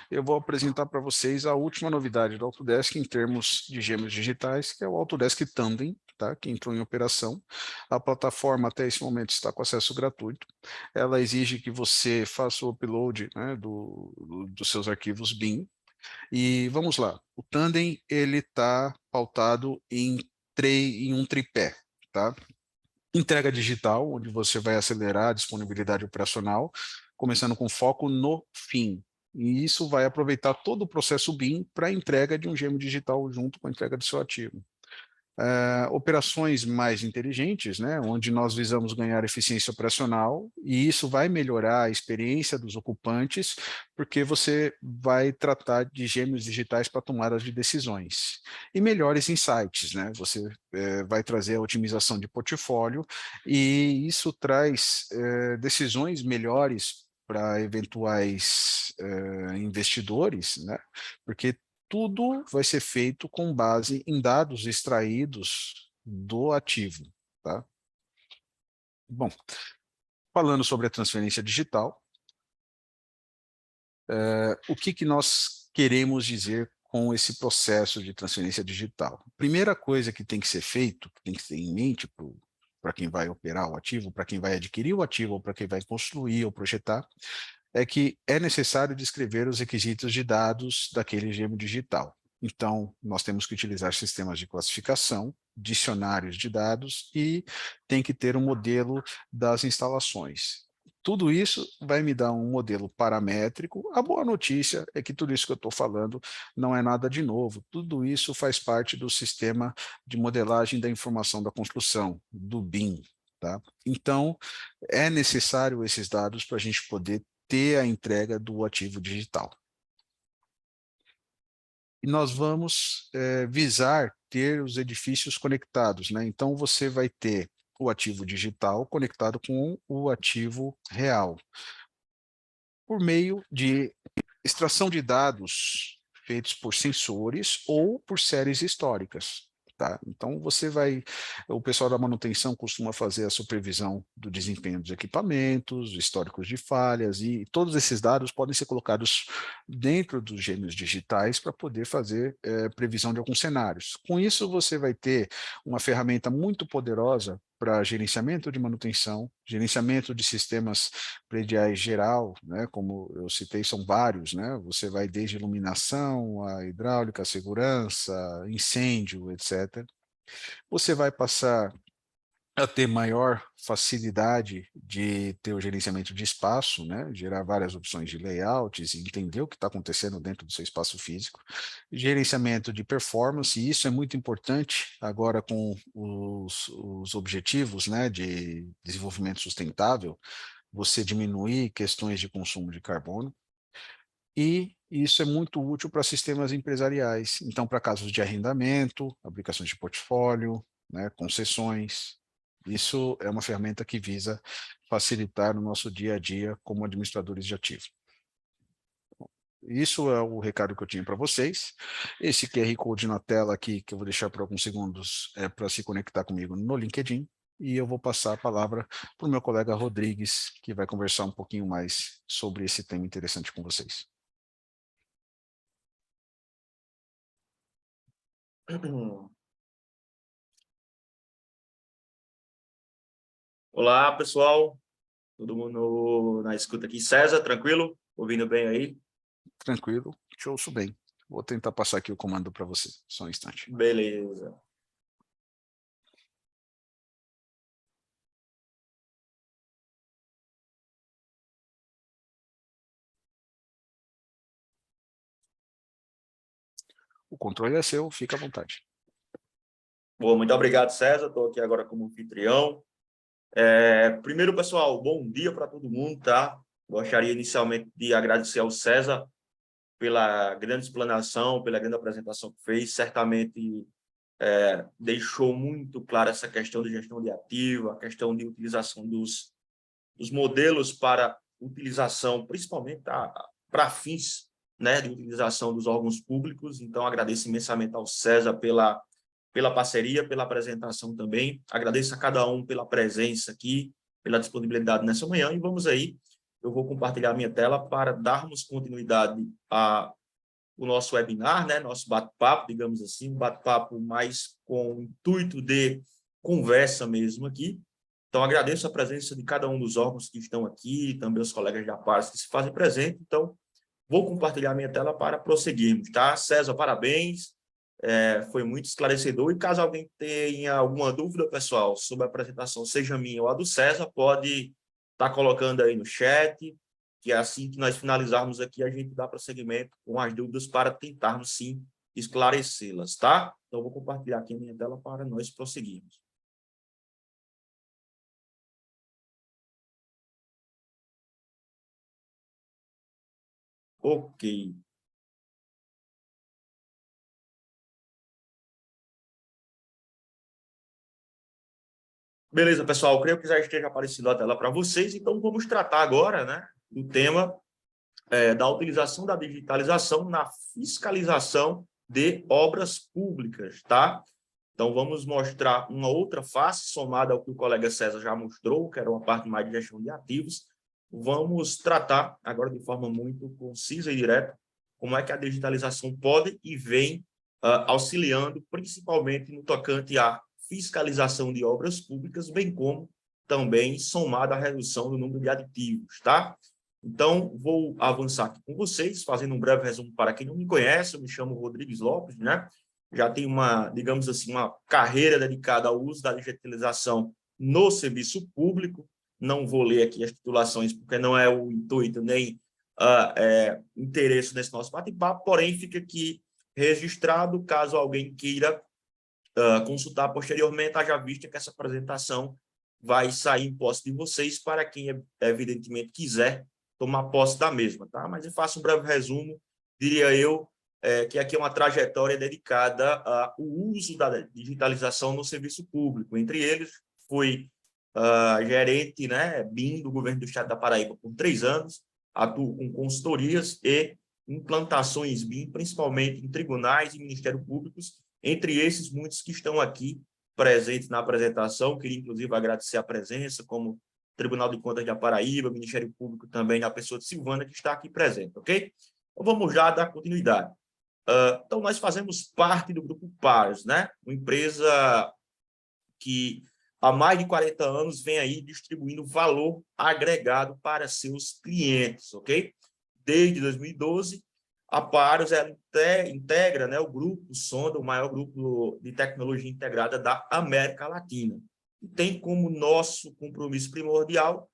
eu vou apresentar para vocês a última novidade do Autodesk em termos de gêmeos digitais, que é o Autodesk Tandem, tá? Que entrou em operação. A plataforma até esse momento está com acesso gratuito. Ela exige que você faça o upload, né, dos seus arquivos BIM. E vamos lá, o Tandem ele está pautado em um tripé, tá? Entrega digital, onde você vai acelerar a disponibilidade operacional, começando com foco no fim. E isso vai aproveitar todo o processo BIM para a entrega de um gêmeo digital junto com a entrega do seu ativo. Operações mais inteligentes, né, onde nós visamos ganhar eficiência operacional, e isso vai melhorar a experiência dos ocupantes, porque você vai tratar de gêmeos digitais para tomadas de decisões. E melhores insights, né, você vai trazer a otimização de portfólio, e isso traz decisões melhores para eventuais investidores, né, porque tudo vai ser feito com base em dados extraídos do ativo, tá? Bom, falando sobre a transferência digital, o que nós queremos dizer com esse processo de transferência digital? Primeira coisa que tem que ser feito, que tem que ter em mente para quem vai operar o ativo, para quem vai adquirir o ativo, ou para quem vai construir ou projetar, é que é necessário descrever os requisitos de dados daquele gêmeo digital. Então, nós temos que utilizar sistemas de classificação, dicionários de dados e tem que ter um modelo das instalações. Tudo isso vai me dar um modelo paramétrico. A boa notícia é que tudo isso que eu estou falando não é nada de novo. Tudo isso faz parte do sistema de modelagem da informação da construção, do BIM. Tá? Então, é necessário esses dados para a gente poder ter a entrega do ativo digital. E nós vamos visar ter os edifícios conectados, né? Então, você vai ter o ativo digital conectado com o ativo real, por meio de extração de dados feitos por sensores ou por séries históricas. Tá? Então, o pessoal da manutenção costuma fazer a supervisão do desempenho dos equipamentos, históricos de falhas, e todos esses dados podem ser colocados dentro dos gêmeos digitais para poder fazer previsão de alguns cenários. Com isso, você vai ter uma ferramenta muito poderosa para gerenciamento de manutenção, gerenciamento de sistemas prediais geral, né, como eu citei, são vários, né, você vai desde iluminação, a hidráulica, a segurança, incêndio, etc. Você vai passar a ter maior facilidade de ter o gerenciamento de espaço, né, gerar várias opções de layouts e entender o que está acontecendo dentro do seu espaço físico. Gerenciamento de performance, e isso é muito importante agora com os objetivos, né, de desenvolvimento sustentável, você diminuir questões de consumo de carbono, e isso é muito útil para sistemas empresariais. Então, para casos de arrendamento, aplicações de portfólio, né, concessões, isso é uma ferramenta que visa facilitar o nosso dia a dia como administradores de ativo. Isso é o recado que eu tinha para vocês. Esse QR Code na tela aqui, que eu vou deixar por alguns segundos, é para se conectar comigo no LinkedIn, e eu vou passar a palavra para o meu colega Rodrigues, que vai conversar um pouquinho mais sobre esse tema interessante com vocês. Olá, pessoal. Todo mundo na escuta aqui. César, tranquilo? Ouvindo bem aí? Tranquilo, te ouço bem. Vou tentar passar aqui o comando para você, só um instante. Beleza. O controle é seu, fica à vontade. Bom, muito obrigado, César. Estou aqui agora como anfitrião. Primeiro, pessoal, bom dia para todo mundo, tá? Gostaria inicialmente de agradecer ao César pela grande explanação, pela grande apresentação que fez. Certamente deixou muito clara essa questão de gestão de ativo, a questão de utilização dos modelos para utilização, principalmente para fins, né, de utilização dos órgãos públicos. Então, agradeço imensamente ao César pela parceria, pela apresentação também. Agradeço a cada um pela presença aqui, pela disponibilidade nessa manhã. E vamos aí, eu vou compartilhar minha tela para darmos continuidade o nosso webinar, né, nosso bate-papo, digamos assim, um bate-papo mais com o intuito de conversa mesmo aqui. Então, agradeço a presença de cada um dos órgãos que estão aqui, também os colegas de APARS que se fazem presente. Então, vou compartilhar minha tela para prosseguirmos, tá? César, parabéns, foi muito esclarecedor. E caso alguém tenha alguma dúvida, pessoal, sobre a apresentação, seja minha ou a do César, pode estar colocando aí no chat, que é assim que nós finalizarmos aqui, a gente dá prosseguimento com as dúvidas para tentarmos, sim, esclarecê-las, tá? Então, vou compartilhar aqui a minha tela para nós prosseguirmos. Ok. Beleza, pessoal, creio que já esteja aparecendo a tela para vocês, então vamos tratar agora, né, do tema da utilização da digitalização na fiscalização de obras públicas, tá? Então, vamos mostrar uma outra face, somada ao que o colega César já mostrou, que era uma parte mais de gestão de ativos. Vamos tratar, agora de forma muito concisa e direta, como é que a digitalização pode e vem auxiliando, principalmente no tocante à fiscalização de obras públicas, bem como também somada à redução do número de aditivos, tá? Então, vou avançar aqui com vocês, fazendo um breve resumo para quem não me conhece. Eu me chamo Rodrigues Lopes, né? Já tenho uma, digamos assim, uma carreira dedicada ao uso da digitalização no serviço público. Não vou ler aqui as titulações, porque não é o intuito nem interesse nesse nosso bate-papo, porém fica aqui registrado, caso alguém queira consultar posteriormente, haja vista que essa apresentação vai sair em posse de vocês para quem, evidentemente, quiser tomar posse da mesma, tá? Mas eu faço um breve resumo, diria eu, que aqui é uma trajetória dedicada ao uso da digitalização no serviço público. Entre eles, fui gerente, né, BIM do governo do estado da Paraíba por 3 anos, atuo com consultorias e implantações BIM, principalmente em tribunais e Ministério Públicos, entre esses muitos que estão aqui presentes na apresentação. Queria, inclusive, agradecer a presença, como Tribunal de Contas da Paraíba, Ministério Público também, na pessoa de Silvana, que está aqui presente, ok? Então, vamos já dar continuidade. Então, nós fazemos parte do Grupo Pares, né? Uma empresa que há mais de 40 anos vem aí distribuindo valor agregado para seus clientes, ok? Desde 2012, a Pares integra, né, o grupo Sonda, o maior grupo de tecnologia integrada da América Latina. E tem como nosso compromisso primordial,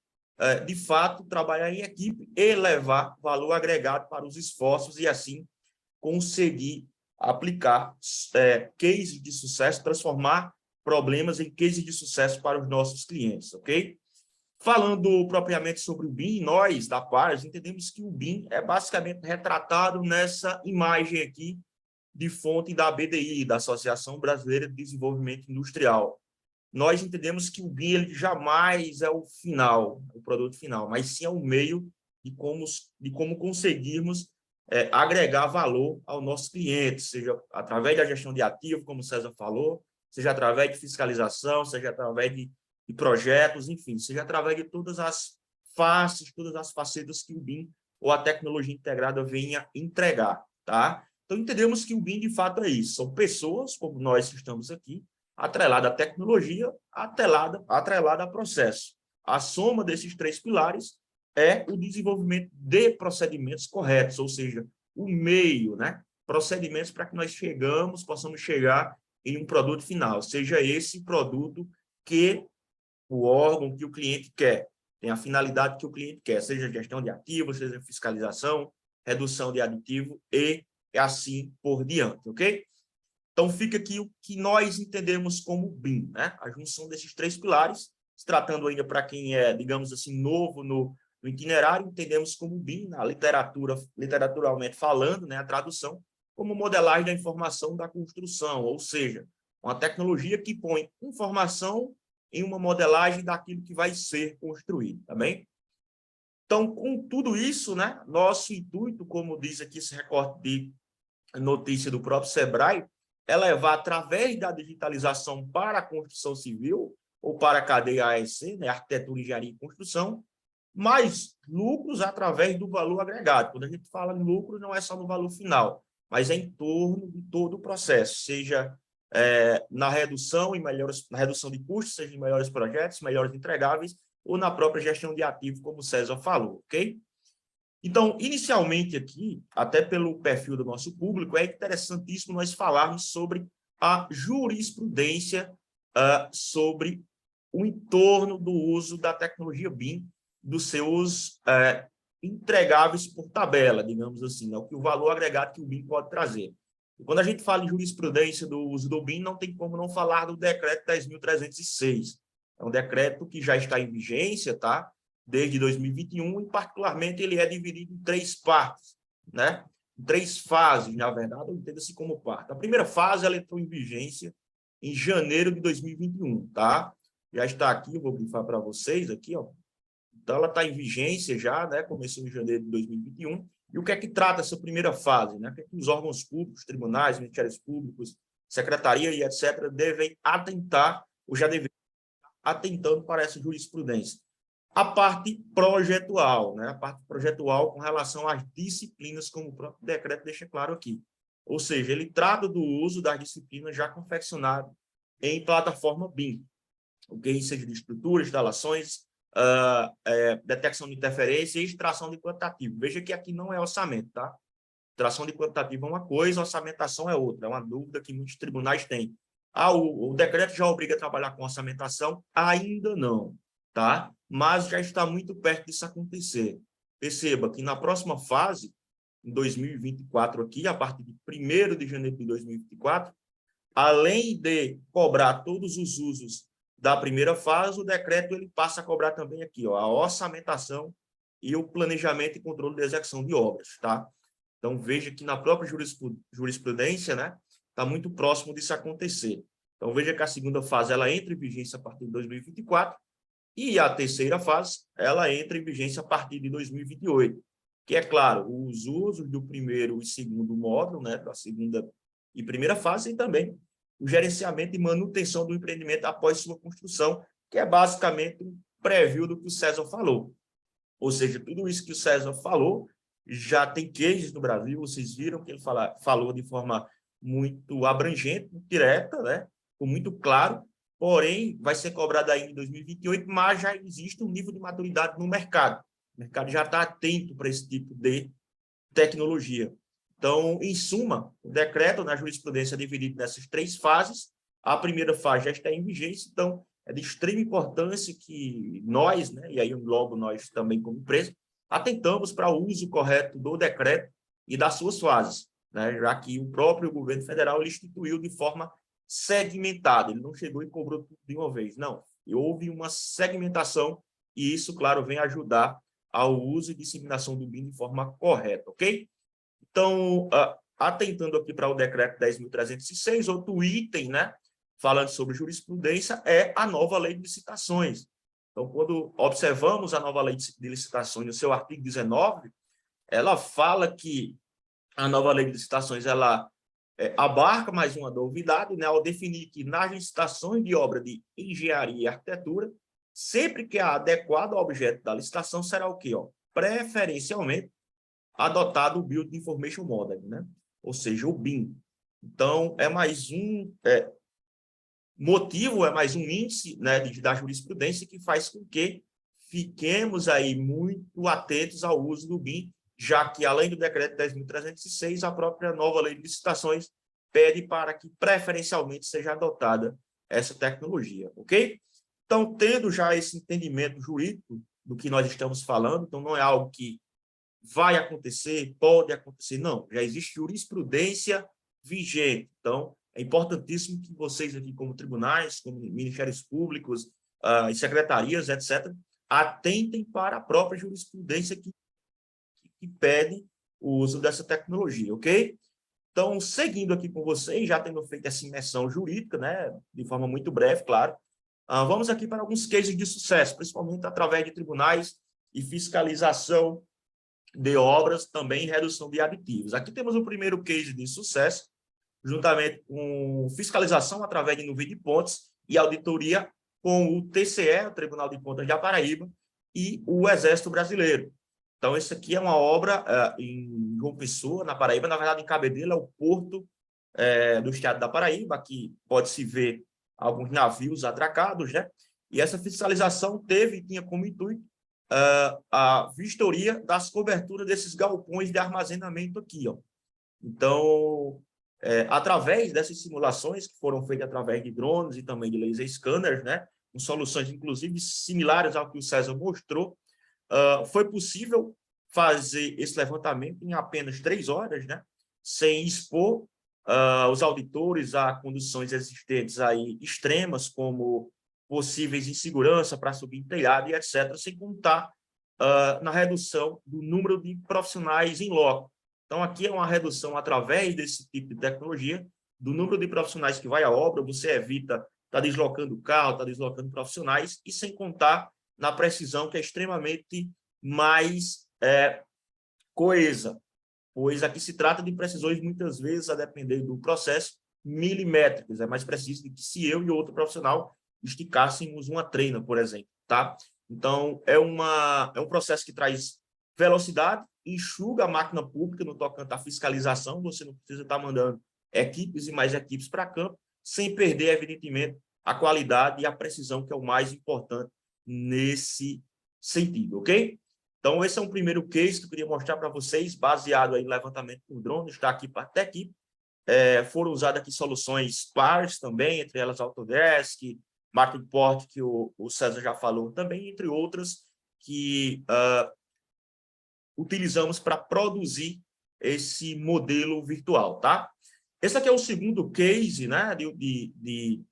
de fato, trabalhar em equipe e levar valor agregado para os esforços e, assim, conseguir aplicar cases de sucesso, transformar problemas em cases de sucesso para os nossos clientes, ok? Falando propriamente sobre o BIM, nós, da Pares, entendemos que o BIM é basicamente retratado nessa imagem aqui de fonte da BDI, da Associação Brasileira de Desenvolvimento Industrial. Nós entendemos que o BIM ele jamais é o final, o produto final, mas sim é o meio de como conseguirmos agregar valor ao nosso cliente, seja através da gestão de ativo, como o César falou, seja através de fiscalização, seja através de projetos, enfim, seja através de todas as faces, todas as facetas que o BIM ou a tecnologia integrada venha entregar, tá? Então, entendemos que o BIM, de fato, é isso. São pessoas, como nós que estamos aqui, atrelada à tecnologia, atrelada a processo. A soma desses 3 pilares é o desenvolvimento de procedimentos corretos, ou seja, o meio, né? Procedimentos para que nós possamos chegar em um produto final, seja esse produto que o órgão que o cliente quer, tem a finalidade que o cliente quer, seja gestão de ativos, seja fiscalização, redução de aditivo e assim por diante, ok? Então, fica aqui o que nós entendemos como BIM, né? A junção desses 3 pilares, se tratando ainda para quem é, digamos assim, novo no itinerário, entendemos como BIM, na literaturalmente falando, né, a tradução, como modelagem da informação da construção, ou seja, uma tecnologia que põe informação em uma modelagem daquilo que vai ser construído, tá bem? Então, com tudo isso, né, nosso intuito, como diz aqui esse recorte de notícia do próprio Sebrae, é levar, através da digitalização para a construção civil, ou para a cadeia AEC, né, Arquitetura, Engenharia e Construção, mais lucros através do valor agregado. Quando a gente fala em lucro, não é só no valor final, mas é em torno de todo o processo, seja na redução de custos, seja em melhores projetos, melhores entregáveis, ou na própria gestão de ativos, como o César falou, ok? Então, inicialmente aqui, até pelo perfil do nosso público, é interessantíssimo nós falarmos sobre a jurisprudência sobre o entorno do uso da tecnologia BIM, dos seus entregáveis por tabela, digamos assim, né? O valor agregado que o BIM pode trazer. E quando a gente fala em jurisprudência do uso do BIM, não tem como não falar do decreto 10.306. É um decreto que já está em vigência, tá? Desde 2021, e particularmente ele é dividido em 3 partes, né? Em 3 fases, na verdade, entenda-se como parte. A primeira fase, ela entrou em vigência em janeiro de 2021, tá? Já está aqui, eu vou grifar para vocês aqui, ó. Então, ela está em vigência já, né? Começou em janeiro de 2021. E o que é que trata essa primeira fase, né? O que é que os órgãos públicos, tribunais, ministérios públicos, secretaria e etc., devem atentar, ou já devem estar atentando para essa jurisprudência. A parte projetual, né? A parte projetual com relação às disciplinas, como o próprio decreto deixa claro aqui. Ou seja, ele trata do uso das disciplinas já confeccionadas em plataforma BIM, ok? Seja de estruturas, instalações, detecção de interferência e extração de quantitativo. Veja que aqui não é orçamento, tá? Extração de quantitativo é uma coisa, orçamentação é outra. É uma dúvida que muitos tribunais têm. O decreto já obriga a trabalhar com orçamentação? Ainda não, tá? Mas já está muito perto disso acontecer. Perceba que na próxima fase, em 2024 aqui, a partir de 1º de janeiro de 2024, além de cobrar todos os usos da primeira fase, o decreto ele passa a cobrar também aqui, ó, a orçamentação e o planejamento e controle da execução de obras, tá? Então, veja que na própria jurisprudência, né, está muito próximo disso acontecer. Então, veja que a segunda fase ela entra em vigência a partir de 2024 e a terceira fase ela entra em vigência a partir de 2028, que é claro, os usos do primeiro e segundo módulo, né, da segunda e primeira fase, e também o gerenciamento e manutenção do empreendimento após sua construção, que é basicamente um preview do que o César falou. Ou seja, tudo isso que o César falou já tem cases no Brasil, vocês viram que ele falou de forma muito abrangente, direta, né? Muito claro, porém, vai ser cobrado ainda em 2028, mas já existe um nível de maturidade no mercado. O mercado já está atento para esse tipo de tecnologia. Então, em suma, o decreto na jurisprudência é dividido nessas 3 fases. A primeira fase já está em vigência, então é de extrema importância que nós, né, e aí eu englobo nós também como empresa, atentamos para o uso correto do decreto e das suas fases, né, já que o próprio governo federal ele instituiu de forma segmentada, ele não chegou e cobrou tudo de uma vez, não. E houve uma segmentação e isso, claro, vem ajudar ao uso e disseminação do BIM de forma correta, ok? Então, atentando aqui para o decreto 10.306, outro item, né, falando sobre jurisprudência, é a nova lei de licitações. Então, quando observamos a nova lei de licitações, no seu artigo 19, ela fala que a nova lei de licitações, ela abarca mais uma novidade, né, ao definir que nas licitações de obra de engenharia e arquitetura, sempre que é adequado ao objeto da licitação, será o quê? Ó? Preferencialmente, adotado o Build Information Model, né? Ou seja, o BIM. Então, é mais um motivo, é mais um índice, né, da jurisprudência que faz com que fiquemos aí muito atentos ao uso do BIM, já que, além do decreto 10.306, a própria nova lei de licitações pede para que, preferencialmente, seja adotada essa tecnologia, ok? Então, tendo já esse entendimento jurídico do que nós estamos falando, então não é algo que vai acontecer, pode acontecer, não, já existe jurisprudência vigente, então é importantíssimo que vocês aqui como tribunais, como ministérios públicos e secretarias, etc., atentem para a própria jurisprudência que pede o uso dessa tecnologia, ok? Então, seguindo aqui com vocês, já tendo feito essa imersão jurídica, né, de forma muito breve, claro, vamos aqui para alguns cases de sucesso, principalmente através de tribunais e fiscalização de obras, também redução de aditivos. Aqui temos o primeiro case de sucesso, juntamente com fiscalização através de nuvem de pontes e auditoria com o TCE, o Tribunal de Contas da Paraíba, e o Exército Brasileiro. Então, isso aqui é uma obra em João Pessoa, na Paraíba, na verdade, em Cabedelo, é o porto do estado da Paraíba, aqui pode-se ver alguns navios atracados, né? E essa fiscalização tinha como intuito a vistoria das coberturas desses galpões de armazenamento aqui, ó. Então, através dessas simulações que foram feitas através de drones e também de laser scanners, né, com soluções, inclusive, similares ao que o César mostrou, foi possível fazer esse levantamento em apenas 3 horas, né, sem expor os auditores a condições existentes aí extremas, como possíveis insegurança para subir em telhado e etc., sem contar na redução do número de profissionais em loco. Então, aqui é uma redução através desse tipo de tecnologia, do número de profissionais que vai à obra, você evita estar deslocando o carro, estar deslocando profissionais, e sem contar na precisão, que é extremamente mais coesa, pois aqui se trata de precisões, muitas vezes, a depender do processo, milimétricas, é mais preciso do que se eu e outro profissional esticássemos uma treina, por exemplo, tá? Então, é um processo que traz velocidade, enxuga a máquina pública no tocante à fiscalização, você não precisa estar mandando equipes e mais equipes para campo, sem perder, evidentemente, a qualidade e a precisão, que é o mais importante nesse sentido, ok? Então, esse é um primeiro case que eu queria mostrar para vocês, baseado em levantamento por drone, está aqui para até aqui. Foram usadas aqui soluções PaaS também, entre elas Autodesk, Matterport, que o César já falou também, entre outras, que utilizamos para produzir esse modelo virtual, tá? Esse aqui é o segundo case, né, de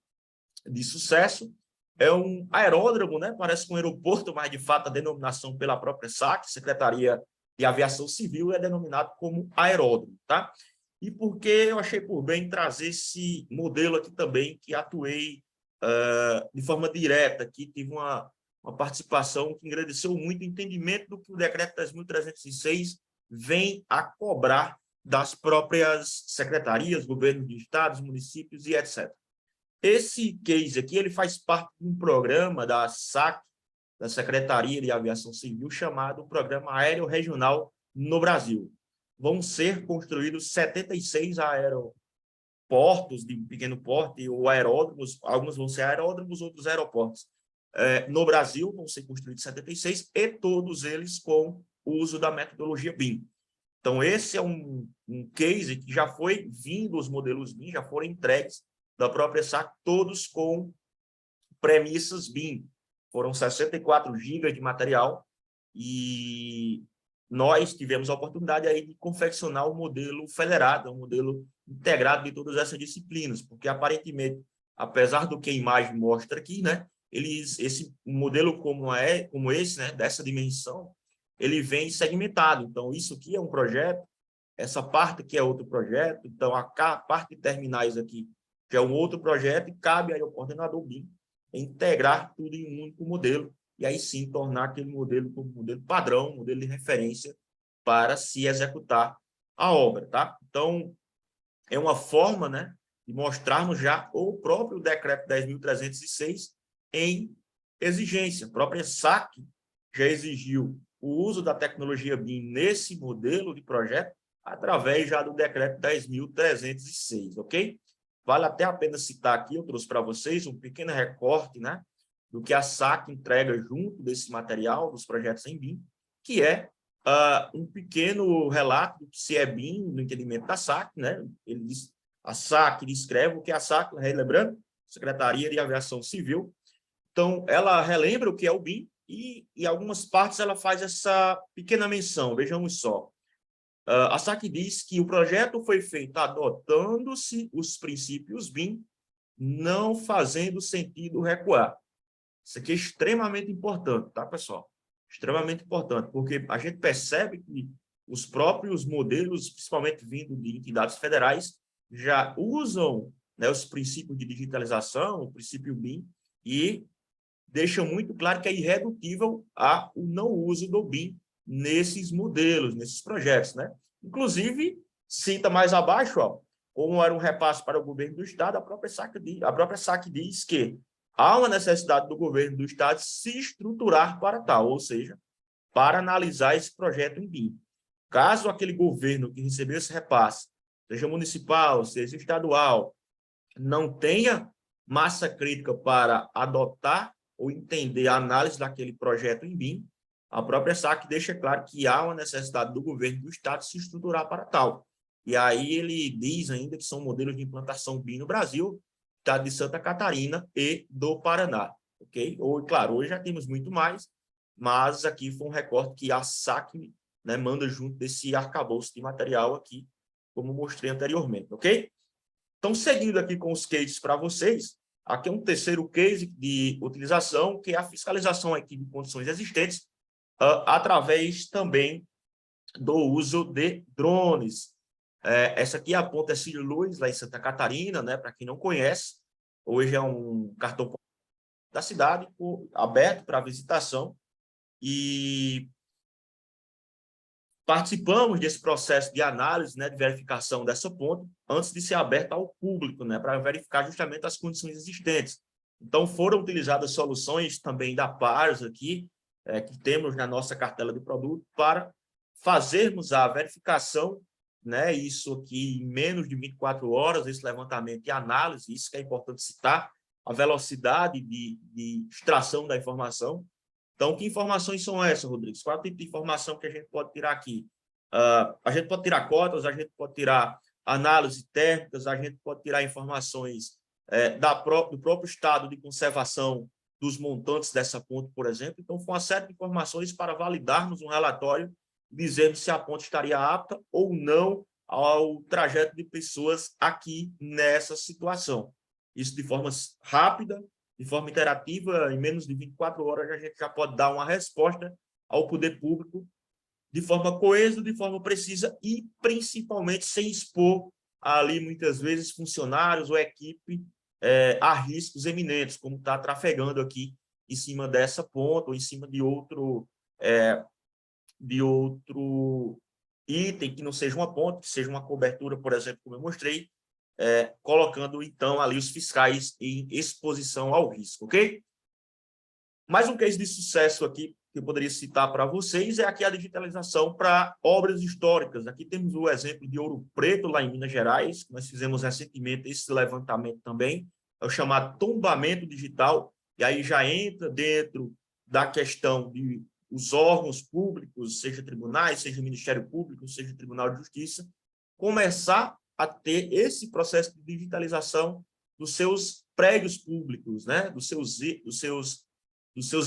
sucesso. É um aeródromo, né? Parece um aeroporto, mas de fato a denominação pela própria SAC, Secretaria de Aviação Civil, é denominado como aeródromo, tá? E porque eu achei por bem trazer esse modelo aqui também, que atuei de forma direta, que tive uma participação que engrandeceu muito o entendimento do que o decreto 10.306 vem a cobrar das próprias secretarias, governos de estados, municípios e etc. Esse case aqui, ele faz parte de um programa da SAC, da Secretaria de Aviação Civil, chamado Programa Aéreo Regional no Brasil. Vão ser construídos 76 aeroportos de pequeno porte ou aeródromos, alguns vão ser aeródromos, outros aeroportos. No Brasil, vão ser construídos 76, e todos eles com o uso da metodologia BIM. Então, esse é um case que já foi vindo, os modelos BIM já foram entregues da própria SAC, todos com premissas BIM. Foram 64 GB de material e nós tivemos a oportunidade aí de confeccionar o modelo federado, um modelo integrado de todas essas disciplinas, porque aparentemente, apesar do que a imagem mostra aqui, né, esse modelo como esse, né, dessa dimensão, ele vem segmentado. Então, isso aqui é um projeto, essa parte aqui é outro projeto, então a parte de terminais aqui que é um outro projeto, e cabe aí ao coordenador BIM integrar tudo em um único modelo, e aí sim tornar aquele modelo como modelo padrão, modelo de referência para se executar a obra, tá? Então, é uma forma, né, de mostrarmos já o próprio decreto 10.306 em exigência. A própria SAC já exigiu o uso da tecnologia BIM nesse modelo de projeto através já do decreto 10.306, ok? Vale até a pena citar aqui, eu trouxe para vocês um pequeno recorte, né, do que a SAC entrega junto desse material, dos projetos em BIM, que é um pequeno relato do que se é BIM no entendimento da SAC, né? Ele diz, a SAC descreve o que é a SAC, relembrando, Secretaria de Aviação Civil. Então, ela relembra o que é o BIM e, em algumas partes, ela faz essa pequena menção. Vejamos só. A SAC diz que o projeto foi feito adotando-se os princípios BIM, não fazendo sentido recuar. Isso aqui é extremamente importante, tá, pessoal? Extremamente importante, porque a gente percebe que os próprios modelos, principalmente vindo de entidades federais, já usam, né, os princípios de digitalização, o princípio BIM, e deixam muito claro que é irredutível o não uso do BIM nesses modelos, nesses projetos, né? Inclusive, cita mais abaixo, ó, como era um repasse para o governo do Estado, a própria SAC diz que há uma necessidade do governo do Estado se estruturar para tal, ou seja, para analisar esse projeto em BIM. Caso aquele governo que recebeu esse repasse, seja municipal, seja estadual, não tenha massa crítica para adotar ou entender a análise daquele projeto em BIM, a própria SAC deixa claro que há uma necessidade do governo do Estado se estruturar para tal. E aí ele diz ainda que são modelos de implantação BIM no Brasil, Estado de Santa Catarina e do Paraná, ok? Ou, claro, hoje já temos muito mais, mas aqui foi um recorte que a SAC, né, manda junto desse arcabouço de material aqui, como mostrei anteriormente, ok? Então, seguindo aqui com os cases para vocês, aqui é um terceiro case de utilização, que é a fiscalização aqui de condições existentes, através também do uso de drones. Essa aqui é a Ponta Cílio Luz, lá em Santa Catarina, né? Para quem não conhece, hoje é um cartão da cidade aberto para visitação, e Participamos desse processo de análise, né, de verificação dessa ponte, antes de ser aberta ao público, né, para verificar justamente as condições existentes. Então, foram utilizadas soluções também da Pares aqui, que temos na nossa cartela de produto, para fazermos a verificação, né, isso aqui em menos de 24 horas, esse levantamento e análise, isso que é importante citar, a velocidade de extração da informação. Então, que informações são essas, Rodrigues? Qual é o tipo de informação que a gente pode tirar aqui? A gente pode tirar cotas, a gente pode tirar análises térmicas, a gente pode tirar informações do próprio estado de conservação dos montantes dessa ponte, por exemplo. Então, foi uma série de informações para validarmos um relatório e dizermos se a ponte estaria apta ou não ao trajeto de pessoas aqui nessa situação. Isso de forma rápida, de forma interativa, em menos de 24 horas, a gente já pode dar uma resposta ao poder público de forma coesa, de forma precisa e, principalmente, sem expor ali, muitas vezes, funcionários ou equipe a riscos eminentes, como está trafegando aqui em cima dessa ponta ou em cima de outro item que não seja uma ponte, que seja uma cobertura, por exemplo, como eu mostrei, colocando, então, ali os fiscais em exposição ao risco, ok? Mais um case de sucesso aqui que eu poderia citar para vocês é aqui a digitalização para obras históricas. Aqui temos o exemplo de Ouro Preto, lá em Minas Gerais. Nós fizemos recentemente esse levantamento também, é o chamado tombamento digital, e aí já entra dentro da questão de os órgãos públicos, seja tribunais, seja Ministério Público, seja Tribunal de Justiça, começar a ter esse processo de digitalização dos seus prédios públicos, né? dos seus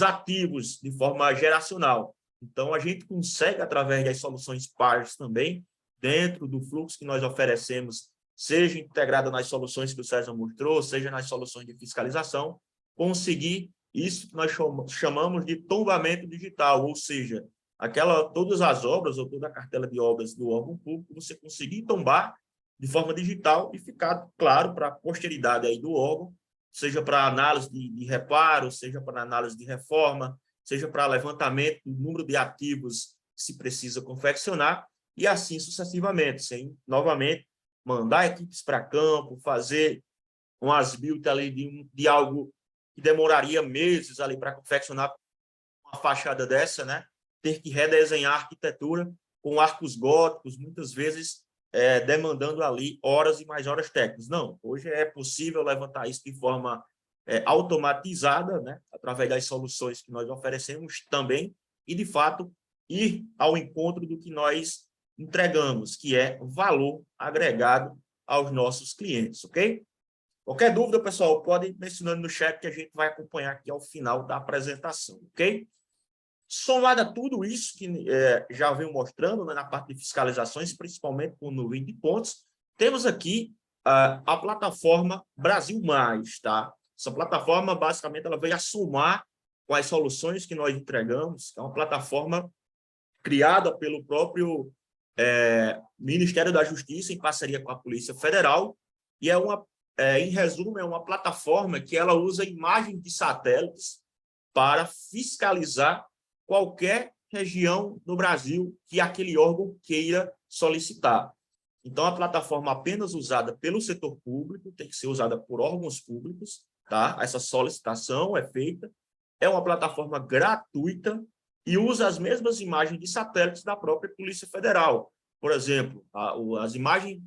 ativos de forma geracional. Então, a gente consegue, através das soluções PARs também, dentro do fluxo que nós oferecemos, seja integrada nas soluções que o César mostrou, seja nas soluções de fiscalização, conseguir isso que nós chamamos de tombamento digital, ou seja, todas as obras ou toda a cartela de obras do órgão público, você conseguir tombar de forma digital e ficar claro para a posteridade aí do órgão, seja para análise de reparo, seja para análise de reforma, seja para levantamento do número de ativos que se precisa confeccionar, e assim sucessivamente, sem, novamente, mandar equipes para campo, fazer um as-built ali de algo que demoraria meses ali para confeccionar uma fachada dessa, né? Ter que redesenhar a arquitetura com arcos góticos, muitas vezes demandando ali horas e mais horas técnicas. Não, hoje é possível levantar isso de forma automatizada, né? Através das soluções que nós oferecemos também, e, de fato, ir ao encontro do que nós entregamos, que é valor agregado aos nossos clientes, ok? Qualquer dúvida, pessoal, pode ir mencionando no chat que a gente vai acompanhar aqui ao final da apresentação, ok? Somado a tudo isso que já venho mostrando, né, na parte de fiscalizações, principalmente com nuvem de pontos, temos aqui a plataforma Brasil Mais, tá? Essa plataforma, basicamente, ela veio a somar com as soluções que nós entregamos. É uma plataforma criada pelo próprio Ministério da Justiça, em parceria com a Polícia Federal, e em resumo, é uma plataforma que ela usa imagens de satélites para fiscalizar qualquer região do Brasil que aquele órgão queira solicitar. Então, a plataforma apenas usada pelo setor público, tem que ser usada por órgãos públicos, tá? Essa solicitação é feita, é uma plataforma gratuita e usa as mesmas imagens de satélites da própria Polícia Federal. Por exemplo, as imagens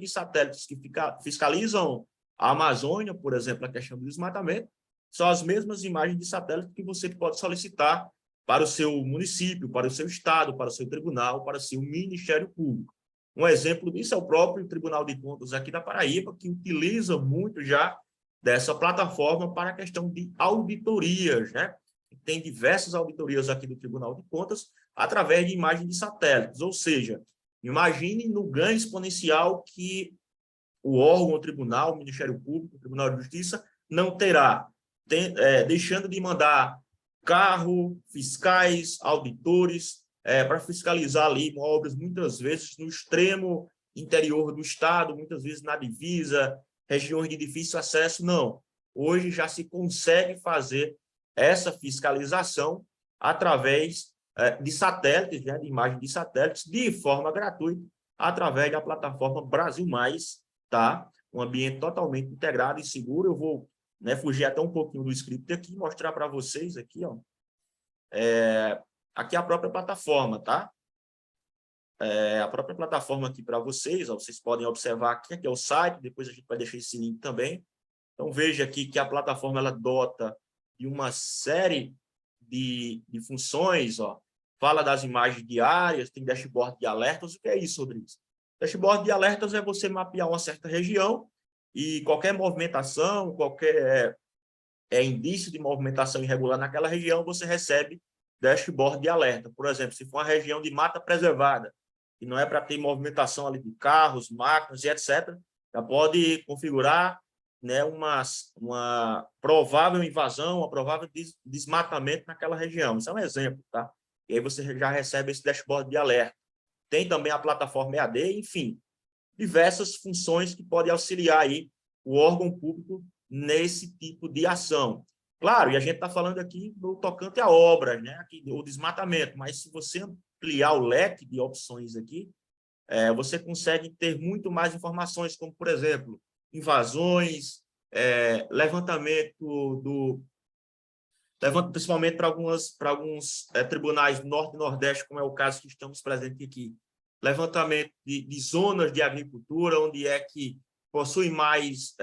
de satélites que fiscalizam a Amazônia, por exemplo, a questão do desmatamento, são as mesmas imagens de satélite que você pode solicitar para o seu município, para o seu estado, para o seu tribunal, para o seu Ministério Público. Um exemplo disso é o próprio Tribunal de Contas aqui da Paraíba, que utiliza muito já dessa plataforma para a questão de auditorias, né? Tem diversas auditorias aqui do Tribunal de Contas através de imagens de satélites, ou seja, imagine no ganho exponencial que o órgão, o tribunal, o Ministério Público, o Tribunal de Justiça não terá, deixando de mandar carro, fiscais, auditores, para fiscalizar ali obras, muitas vezes no extremo interior do estado, muitas vezes na divisa, regiões de difícil acesso. Não, hoje já se consegue fazer essa fiscalização através de satélites, né, de imagem de satélites, de forma gratuita, através da plataforma Brasil Mais, tá? Um ambiente totalmente integrado e seguro. Eu vou, né, fugir até um pouquinho do script aqui e mostrar para vocês aqui, ó. Aqui é a própria plataforma, tá? A própria plataforma aqui para vocês, ó, vocês podem observar aqui é o site, depois a gente vai deixar esse link também. Então, veja aqui que a plataforma ela dota de uma série de funções, ó. Fala das imagens diárias, tem dashboard de alertas. O que é isso sobre isso? Dashboard de alertas é você mapear uma certa região e qualquer movimentação, qualquer indício de movimentação irregular naquela região, você recebe dashboard de alerta. Por exemplo, se for uma região de mata preservada, e não é para ter movimentação ali de carros, máquinas e etc., já pode configurar, né, uma provável invasão, uma provável desmatamento naquela região. Isso é um exemplo, tá? E aí você já recebe esse dashboard de alerta. Tem também a plataforma EAD, enfim, diversas funções que podem auxiliar aí o órgão público nesse tipo de ação. Claro, e a gente está falando aqui do tocante a obras, né? Aqui, o desmatamento, mas se você ampliar o leque de opções aqui, você consegue ter muito mais informações, como, por exemplo, invasões, principalmente para alguns tribunais do Norte e Nordeste, como é o caso que estamos presentes aqui, levantamento de zonas de agricultura, onde é que possui mais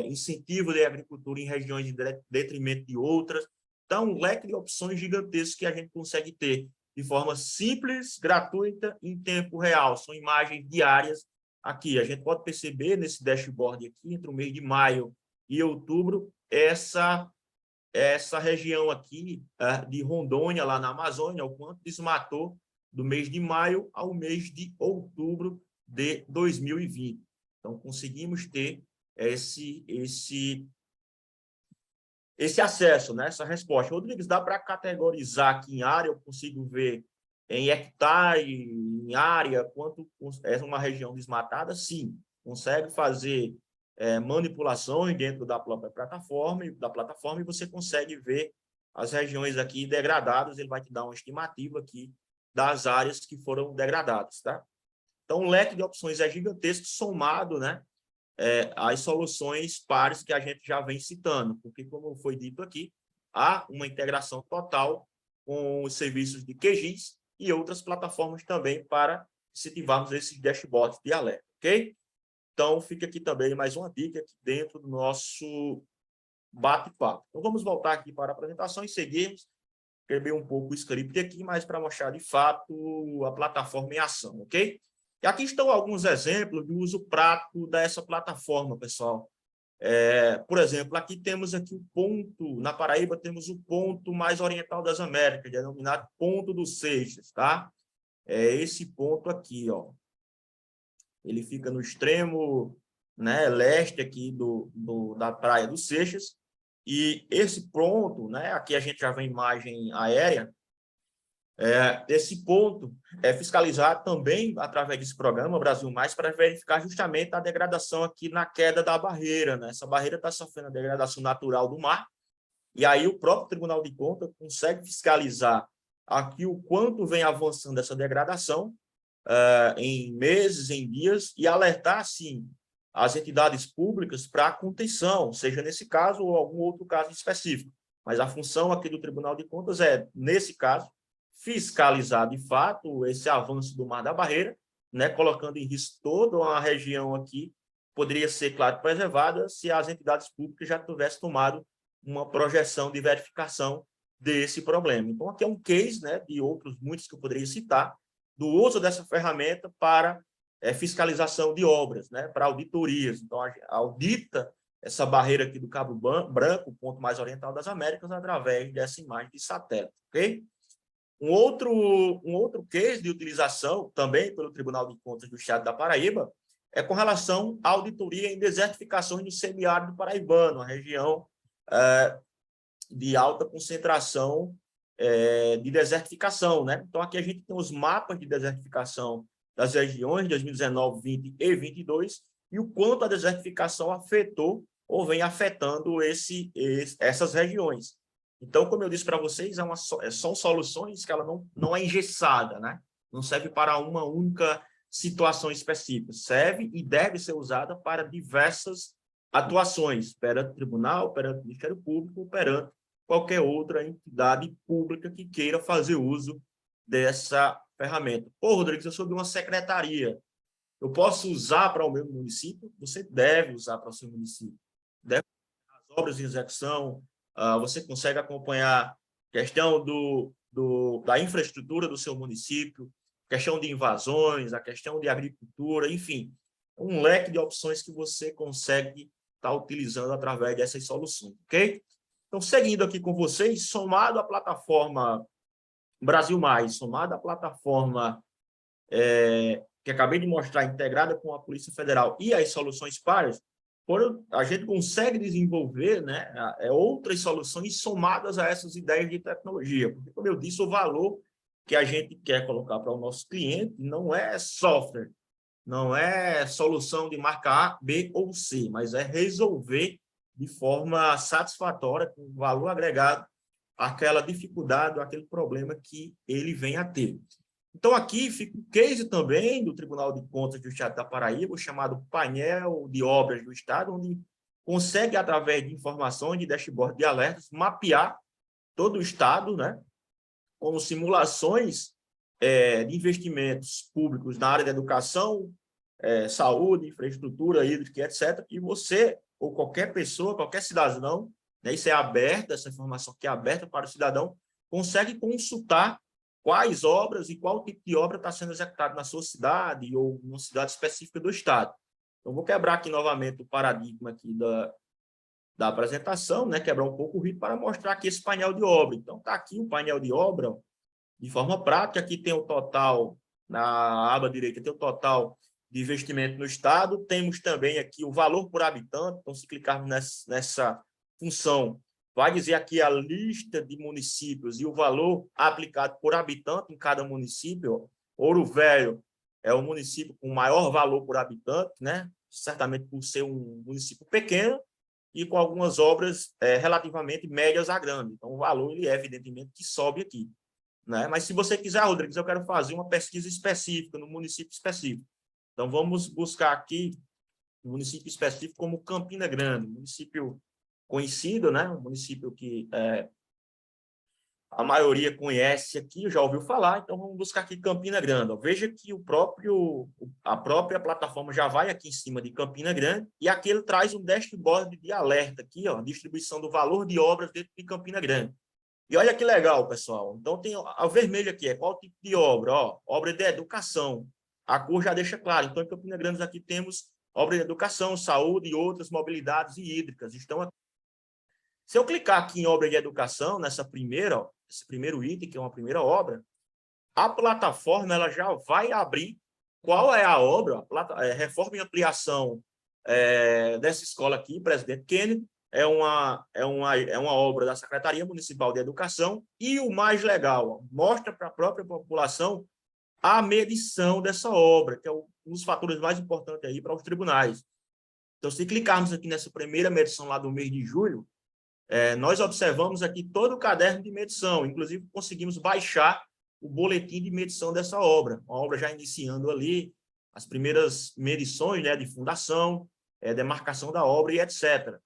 incentivo de agricultura em regiões de detrimento de outras. Então, um leque de opções gigantescos que a gente consegue ter de forma simples, gratuita, em tempo real. São imagens diárias aqui. A gente pode perceber nesse dashboard aqui, entre o mês de maio e outubro, essa região aqui de Rondônia, lá na Amazônia, o quanto desmatou do mês de maio ao mês de outubro de 2020. Então, conseguimos ter esse acesso, né? Essa resposta. Rodrigues, dá para categorizar aqui em área? Eu consigo ver em hectare, em área, quanto é uma região desmatada? Sim, consegue fazer manipulações dentro da própria plataforma, e você consegue ver as regiões aqui degradadas. Ele vai te dar uma estimativa aqui das áreas que foram degradadas, tá? Então, o leque de opções é gigantesco, somado, né, às soluções pares que a gente já vem citando, porque, como foi dito aqui, há uma integração total com os serviços de QGIS e outras plataformas também para incentivarmos esses dashboards de alerta, ok? Então, fica aqui também mais uma dica aqui dentro do nosso bate-papo. Então, vamos voltar aqui para a apresentação e seguirmos. Escrever um pouco o script aqui, mas para mostrar de fato a plataforma em ação, ok? E aqui estão alguns exemplos de uso prático dessa plataforma, pessoal. Por exemplo, aqui temos aqui o ponto, na Paraíba temos o ponto mais oriental das Américas, denominado Ponto dos Seixas, tá? É esse ponto aqui, ó. Ele fica no extremo, né, leste aqui da Praia dos Seixas. E esse ponto, né, aqui a gente já vê imagem aérea, esse ponto é fiscalizado também através desse programa Brasil Mais para verificar justamente a degradação aqui na queda da barreira, né? Essa barreira está sofrendo a degradação natural do mar, e aí o próprio Tribunal de Contas consegue fiscalizar aqui o quanto vem avançando essa degradação em meses, em dias, e alertar, assim, as entidades públicas para a contenção, seja nesse caso ou algum outro caso específico. Mas a função aqui do Tribunal de Contas é, nesse caso, fiscalizar de fato esse avanço do Mar da Barreira, né, colocando em risco toda uma região aqui, poderia ser, claro, preservada se as entidades públicas já tivessem tomado uma projeção de verificação desse problema. Então, aqui é um case, né, de outros muitos que eu poderia citar, do uso dessa ferramenta para fiscalização de obras, né, para auditorias. Então, audita essa barreira aqui do Cabo Branco, o ponto mais oriental das Américas, através dessa imagem de satélite, ok? Um outro case de utilização, também pelo Tribunal de Contas do Estado da Paraíba, é com relação à auditoria em desertificações no semiárido paraibano, uma região de alta concentração de desertificação, né? Então, aqui a gente tem os mapas de desertificação das regiões de 2019, 20 e 22, e o quanto a desertificação afetou ou vem afetando essas regiões. Então, como eu disse para vocês, são soluções que ela não é engessada, né? Não serve para uma única situação específica, serve e deve ser usada para diversas atuações, perante o tribunal, perante o Ministério Público, perante qualquer outra entidade pública que queira fazer uso dessa ferramenta. Pô, Rodrigues, eu sou de uma secretaria, eu posso usar para o meu município? Você deve usar para o seu município. Deve as obras em execução, você consegue acompanhar a questão da infraestrutura do seu município, questão de invasões, a questão de agricultura, enfim, um leque de opções que você consegue estar utilizando através dessas soluções, ok? Então, seguindo aqui com vocês, somado à plataforma Brasil Mais, somado à plataforma que acabei de mostrar, integrada com a Polícia Federal e as soluções pares, a gente consegue desenvolver, né, outras soluções somadas a essas ideias de tecnologia. Porque, como eu disse, o valor que a gente quer colocar para o nosso cliente não é software, não é solução de marca A, B ou C, mas é resolver de forma satisfatória, com valor agregado, aquela dificuldade, aquele problema que ele vem a ter. Então, aqui fica o case também do Tribunal de Contas do Estado da Paraíba, chamado Painel de Obras do Estado, onde consegue, através de informações, de dashboard de alertas, mapear todo o Estado, né, com simulações de investimentos públicos na área da educação, saúde, infraestrutura hídrica, etc. E você, ou qualquer pessoa, qualquer cidadão, né, isso é aberto, essa informação que é aberta para o cidadão, consegue consultar quais obras e qual tipo de obra está sendo executado na sua cidade ou numa cidade específica do estado. Então, vou quebrar aqui novamente o paradigma aqui da apresentação, né? Quebrar um pouco o ritmo para mostrar aqui esse painel de obra. Então, está aqui o painel de obra de forma prática. Aqui tem o total, na aba direita, tem o total de investimento no estado. Temos também aqui o valor por habitante. Então, se clicarmos nessa função, vai dizer aqui a lista de municípios e o valor aplicado por habitante em cada município. Ouro Velho é o município com maior valor por habitante, né? Certamente por ser um município pequeno e com algumas obras relativamente médias a grandes. Então, o valor, ele é, evidentemente, que sobe aqui, né? Mas se você quiser, Rodrigues, eu quero fazer uma pesquisa específica, no município específico. Então, vamos buscar aqui um município específico como Campina Grande, município conhecido, né? Um município que a maioria conhece aqui, já ouviu falar, então vamos buscar aqui Campina Grande. Ó. Veja que a própria plataforma já vai aqui em cima de Campina Grande e aqui ele traz um dashboard de alerta aqui, ó, distribuição do valor de obras dentro de Campina Grande. E olha que legal, pessoal. Então tem a vermelha aqui, é qual tipo de obra? Ó, obra de educação. A cor já deixa claro. Então em Campina Grande aqui temos obra de educação, saúde e outras mobilidades e hídricas. Estão aqui. Se eu clicar aqui em obra de educação, esse primeiro item, que é uma primeira obra, a plataforma ela já vai abrir qual é a obra, reforma e ampliação dessa escola aqui, Presidente Kennedy, é uma obra da Secretaria Municipal de Educação, e o mais legal, mostra para a própria população a medição dessa obra, que é um dos fatores mais importantes aí para os tribunais. Então, se clicarmos aqui nessa primeira medição lá do mês de julho, nós observamos aqui todo o caderno de medição, inclusive conseguimos baixar o boletim de medição dessa obra, uma obra já iniciando ali, as primeiras medições, né, de fundação, demarcação da obra e etc.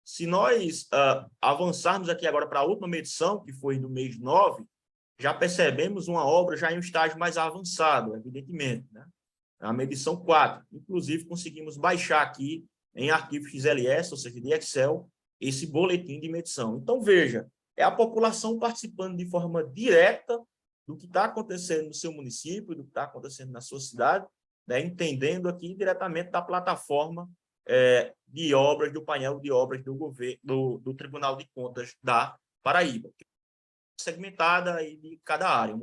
Se nós avançarmos aqui agora para a última medição, que foi do mês 9, já percebemos uma obra já em um estágio mais avançado, evidentemente, né? A medição 4. Inclusive, conseguimos baixar aqui em arquivo XLS, ou seja, de Excel, esse boletim de medição. Então, veja, é a população participando de forma direta do que está acontecendo no seu município, do que está acontecendo na sua cidade, né, entendendo aqui diretamente da plataforma de obras, do painel de obras do governo, do Tribunal de Contas da Paraíba, segmentada aí de cada área,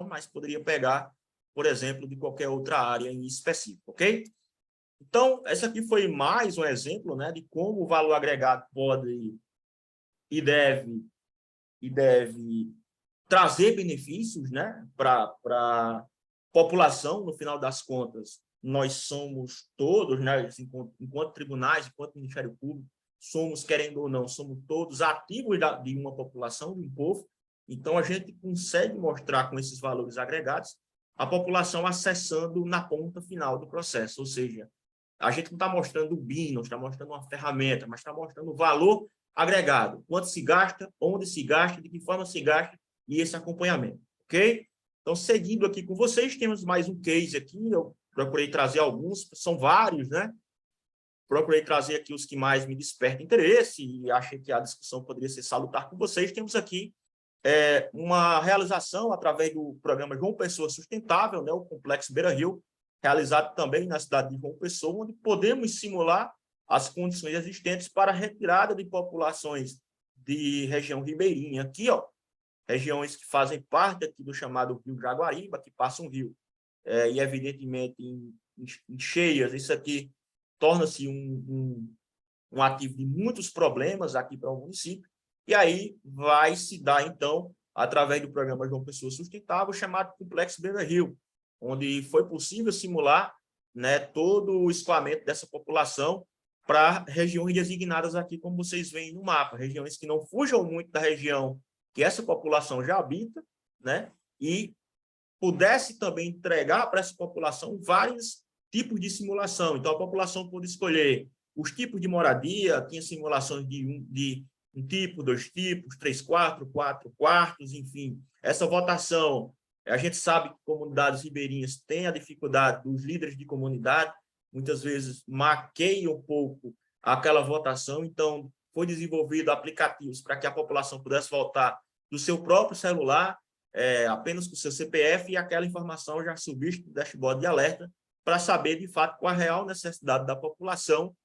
mas poderia pegar, por exemplo, de qualquer outra área em específico, ok? Então, esse aqui foi mais um exemplo, né, de como o valor agregado pode e deve trazer benefícios, né, para a população. No final das contas, nós somos todos, né, enquanto tribunais, enquanto Ministério Público, somos, querendo ou não, somos todos ativos de uma população, de um povo, então a gente consegue mostrar com esses valores agregados a população acessando na ponta final do processo, ou seja, a gente não está mostrando o BIM, não está mostrando uma ferramenta, mas está mostrando o valor agregado, quanto se gasta, onde se gasta, de que forma se gasta e esse acompanhamento, ok? Então, seguindo aqui com vocês, temos mais um case aqui, eu procurei trazer alguns, são vários, né? Procurei trazer aqui os que mais me despertam interesse e achei que a discussão poderia ser salutar com vocês. Temos aqui uma realização através do programa João Pessoa Sustentável, né, o Complexo Beira Rio, realizado também na cidade de João Pessoa, onde podemos simular as condições existentes para a retirada de populações de região ribeirinha. Aqui, ó, regiões que fazem parte aqui do chamado Rio Jaguaribe, que passa um rio, e evidentemente em cheias, isso aqui torna-se um ativo de muitos problemas aqui para o município, e aí vai se dar, então, através do programa João Pessoa Sustentável, chamado Complexo Beira Rio, onde foi possível simular, né, todo o escoamento dessa população para regiões designadas aqui, como vocês veem no mapa, regiões que não fujam muito da região que essa população já habita, né, e pudesse também entregar para essa população vários tipos de simulação. Então, a população pode escolher os tipos de moradia, tinha simulações de um tipo, dois tipos, 3 quartos, 4 quartos, enfim. Essa votação, a gente sabe que comunidades ribeirinhas têm a dificuldade dos líderes de comunidade, muitas vezes maqueiam um pouco aquela votação, então foi desenvolvido aplicativos para que a população pudesse votar do seu próprio celular, apenas com o seu CPF, e aquela informação já subisse para o dashboard de alerta para saber, de fato, qual a real necessidade da população,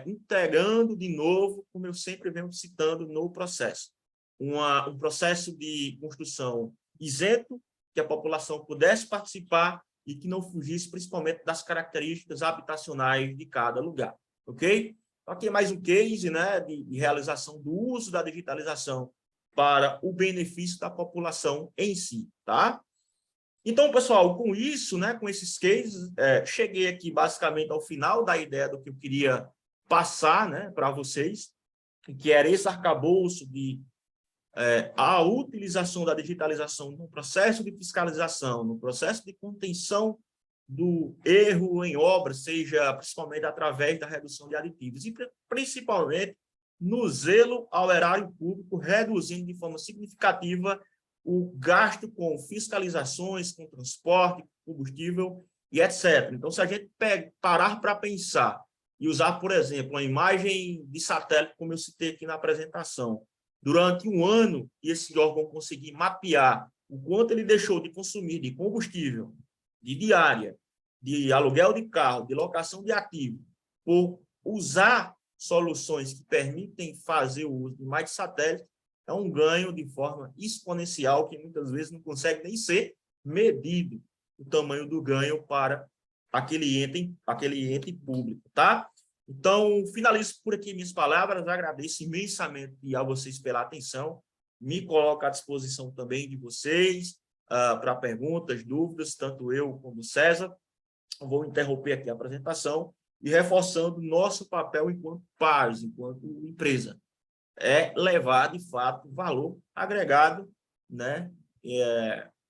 integrando de novo, como eu sempre venho citando no processo, um processo de construção isento, que a população pudesse participar e que não fugisse principalmente das características habitacionais de cada lugar, ok? Então, aqui é mais um case, né, de realização do uso da digitalização para o benefício da população em si, tá? Então, pessoal, com isso, né, com esses cases, cheguei aqui basicamente ao final da ideia do que eu queria passar, né, para vocês, que era esse arcabouço de a utilização da digitalização no processo de fiscalização, no processo de contenção do erro em obra, seja principalmente através da redução de aditivos, e principalmente no zelo ao erário público, reduzindo de forma significativa o gasto com fiscalizações, com transporte, combustível e etc. Então, se a gente parar para pensar e usar, por exemplo, uma imagem de satélite, como eu citei aqui na apresentação, durante um ano, esse órgão conseguir mapear o quanto ele deixou de consumir de combustível, de diária, de aluguel de carro, de locação de ativo, por usar soluções que permitem fazer o uso de mais de satélite, é um ganho de forma exponencial que muitas vezes não consegue nem ser medido o tamanho do ganho para aquele ente público, tá? Então, finalizo por aqui minhas palavras, agradeço imensamente a vocês pela atenção, me coloco à disposição também de vocês para perguntas, dúvidas, tanto eu como o César. Vou interromper aqui a apresentação e reforçando nosso papel enquanto pares, enquanto empresa, levar, de fato, valor agregado, né?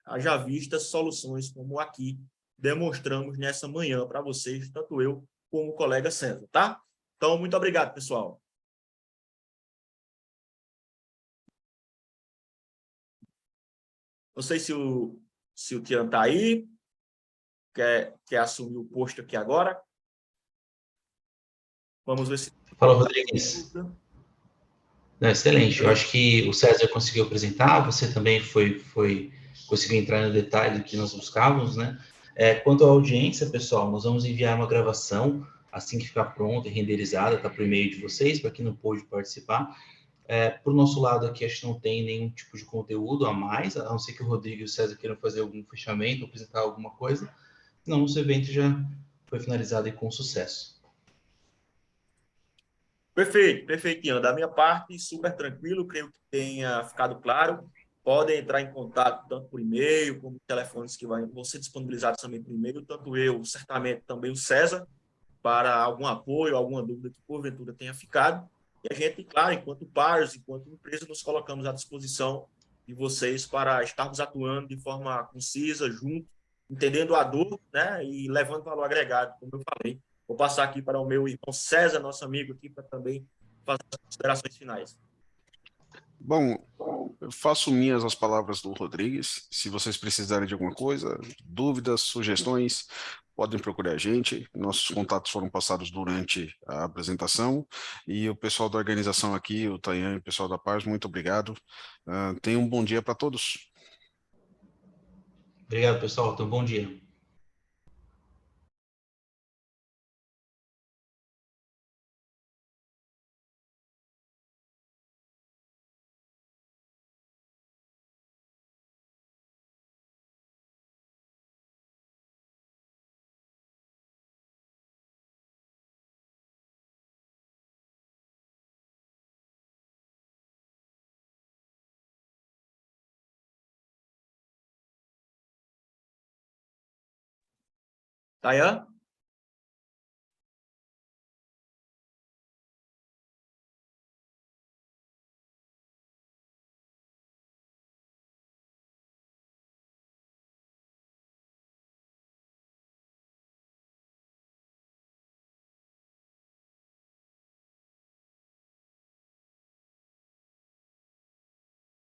Haja vista soluções como aqui demonstramos nessa manhã para vocês, tanto eu como o colega César, tá? Então, muito obrigado, pessoal. Não sei se o Tian está aí, quer assumir o posto aqui agora. Vamos ver se... Fala, Rodrigues. Não, excelente. Eu acho que o César conseguiu apresentar, você também conseguiu entrar no detalhe do que nós buscávamos, né? Quanto à audiência, pessoal, nós vamos enviar uma gravação assim que ficar pronta e renderizada, tá para o e-mail de vocês, para quem não pôde participar. Por nosso lado aqui, acho que não tem nenhum tipo de conteúdo a mais, a não ser que o Rodrigo e o César queiram fazer algum fechamento, apresentar alguma coisa. Não, nosso evento já foi finalizado e com sucesso. Perfeito, Ian. Da minha parte, super tranquilo, creio que tenha ficado claro. Podem entrar em contato tanto por e-mail, como telefones que vão ser disponibilizados também por e-mail, tanto eu, certamente também o César, para algum apoio, alguma dúvida que porventura tenha ficado. E a gente, claro, enquanto pares, enquanto empresa, nos colocamos à disposição de vocês para estarmos atuando de forma concisa, junto, entendendo a dor, né, e levando valor agregado, como eu falei. Vou passar aqui para o meu irmão César, nosso amigo aqui, para também fazer as considerações finais. Bom, eu faço minhas as palavras do Rodrigues. Se vocês precisarem de alguma coisa, dúvidas, sugestões, podem procurar a gente. Nossos contatos foram passados durante a apresentação. E o pessoal da organização aqui, o Tayan e o pessoal da Paz, muito obrigado. Tenham um bom dia para todos. Obrigado, pessoal. Então, bom dia. Tayan?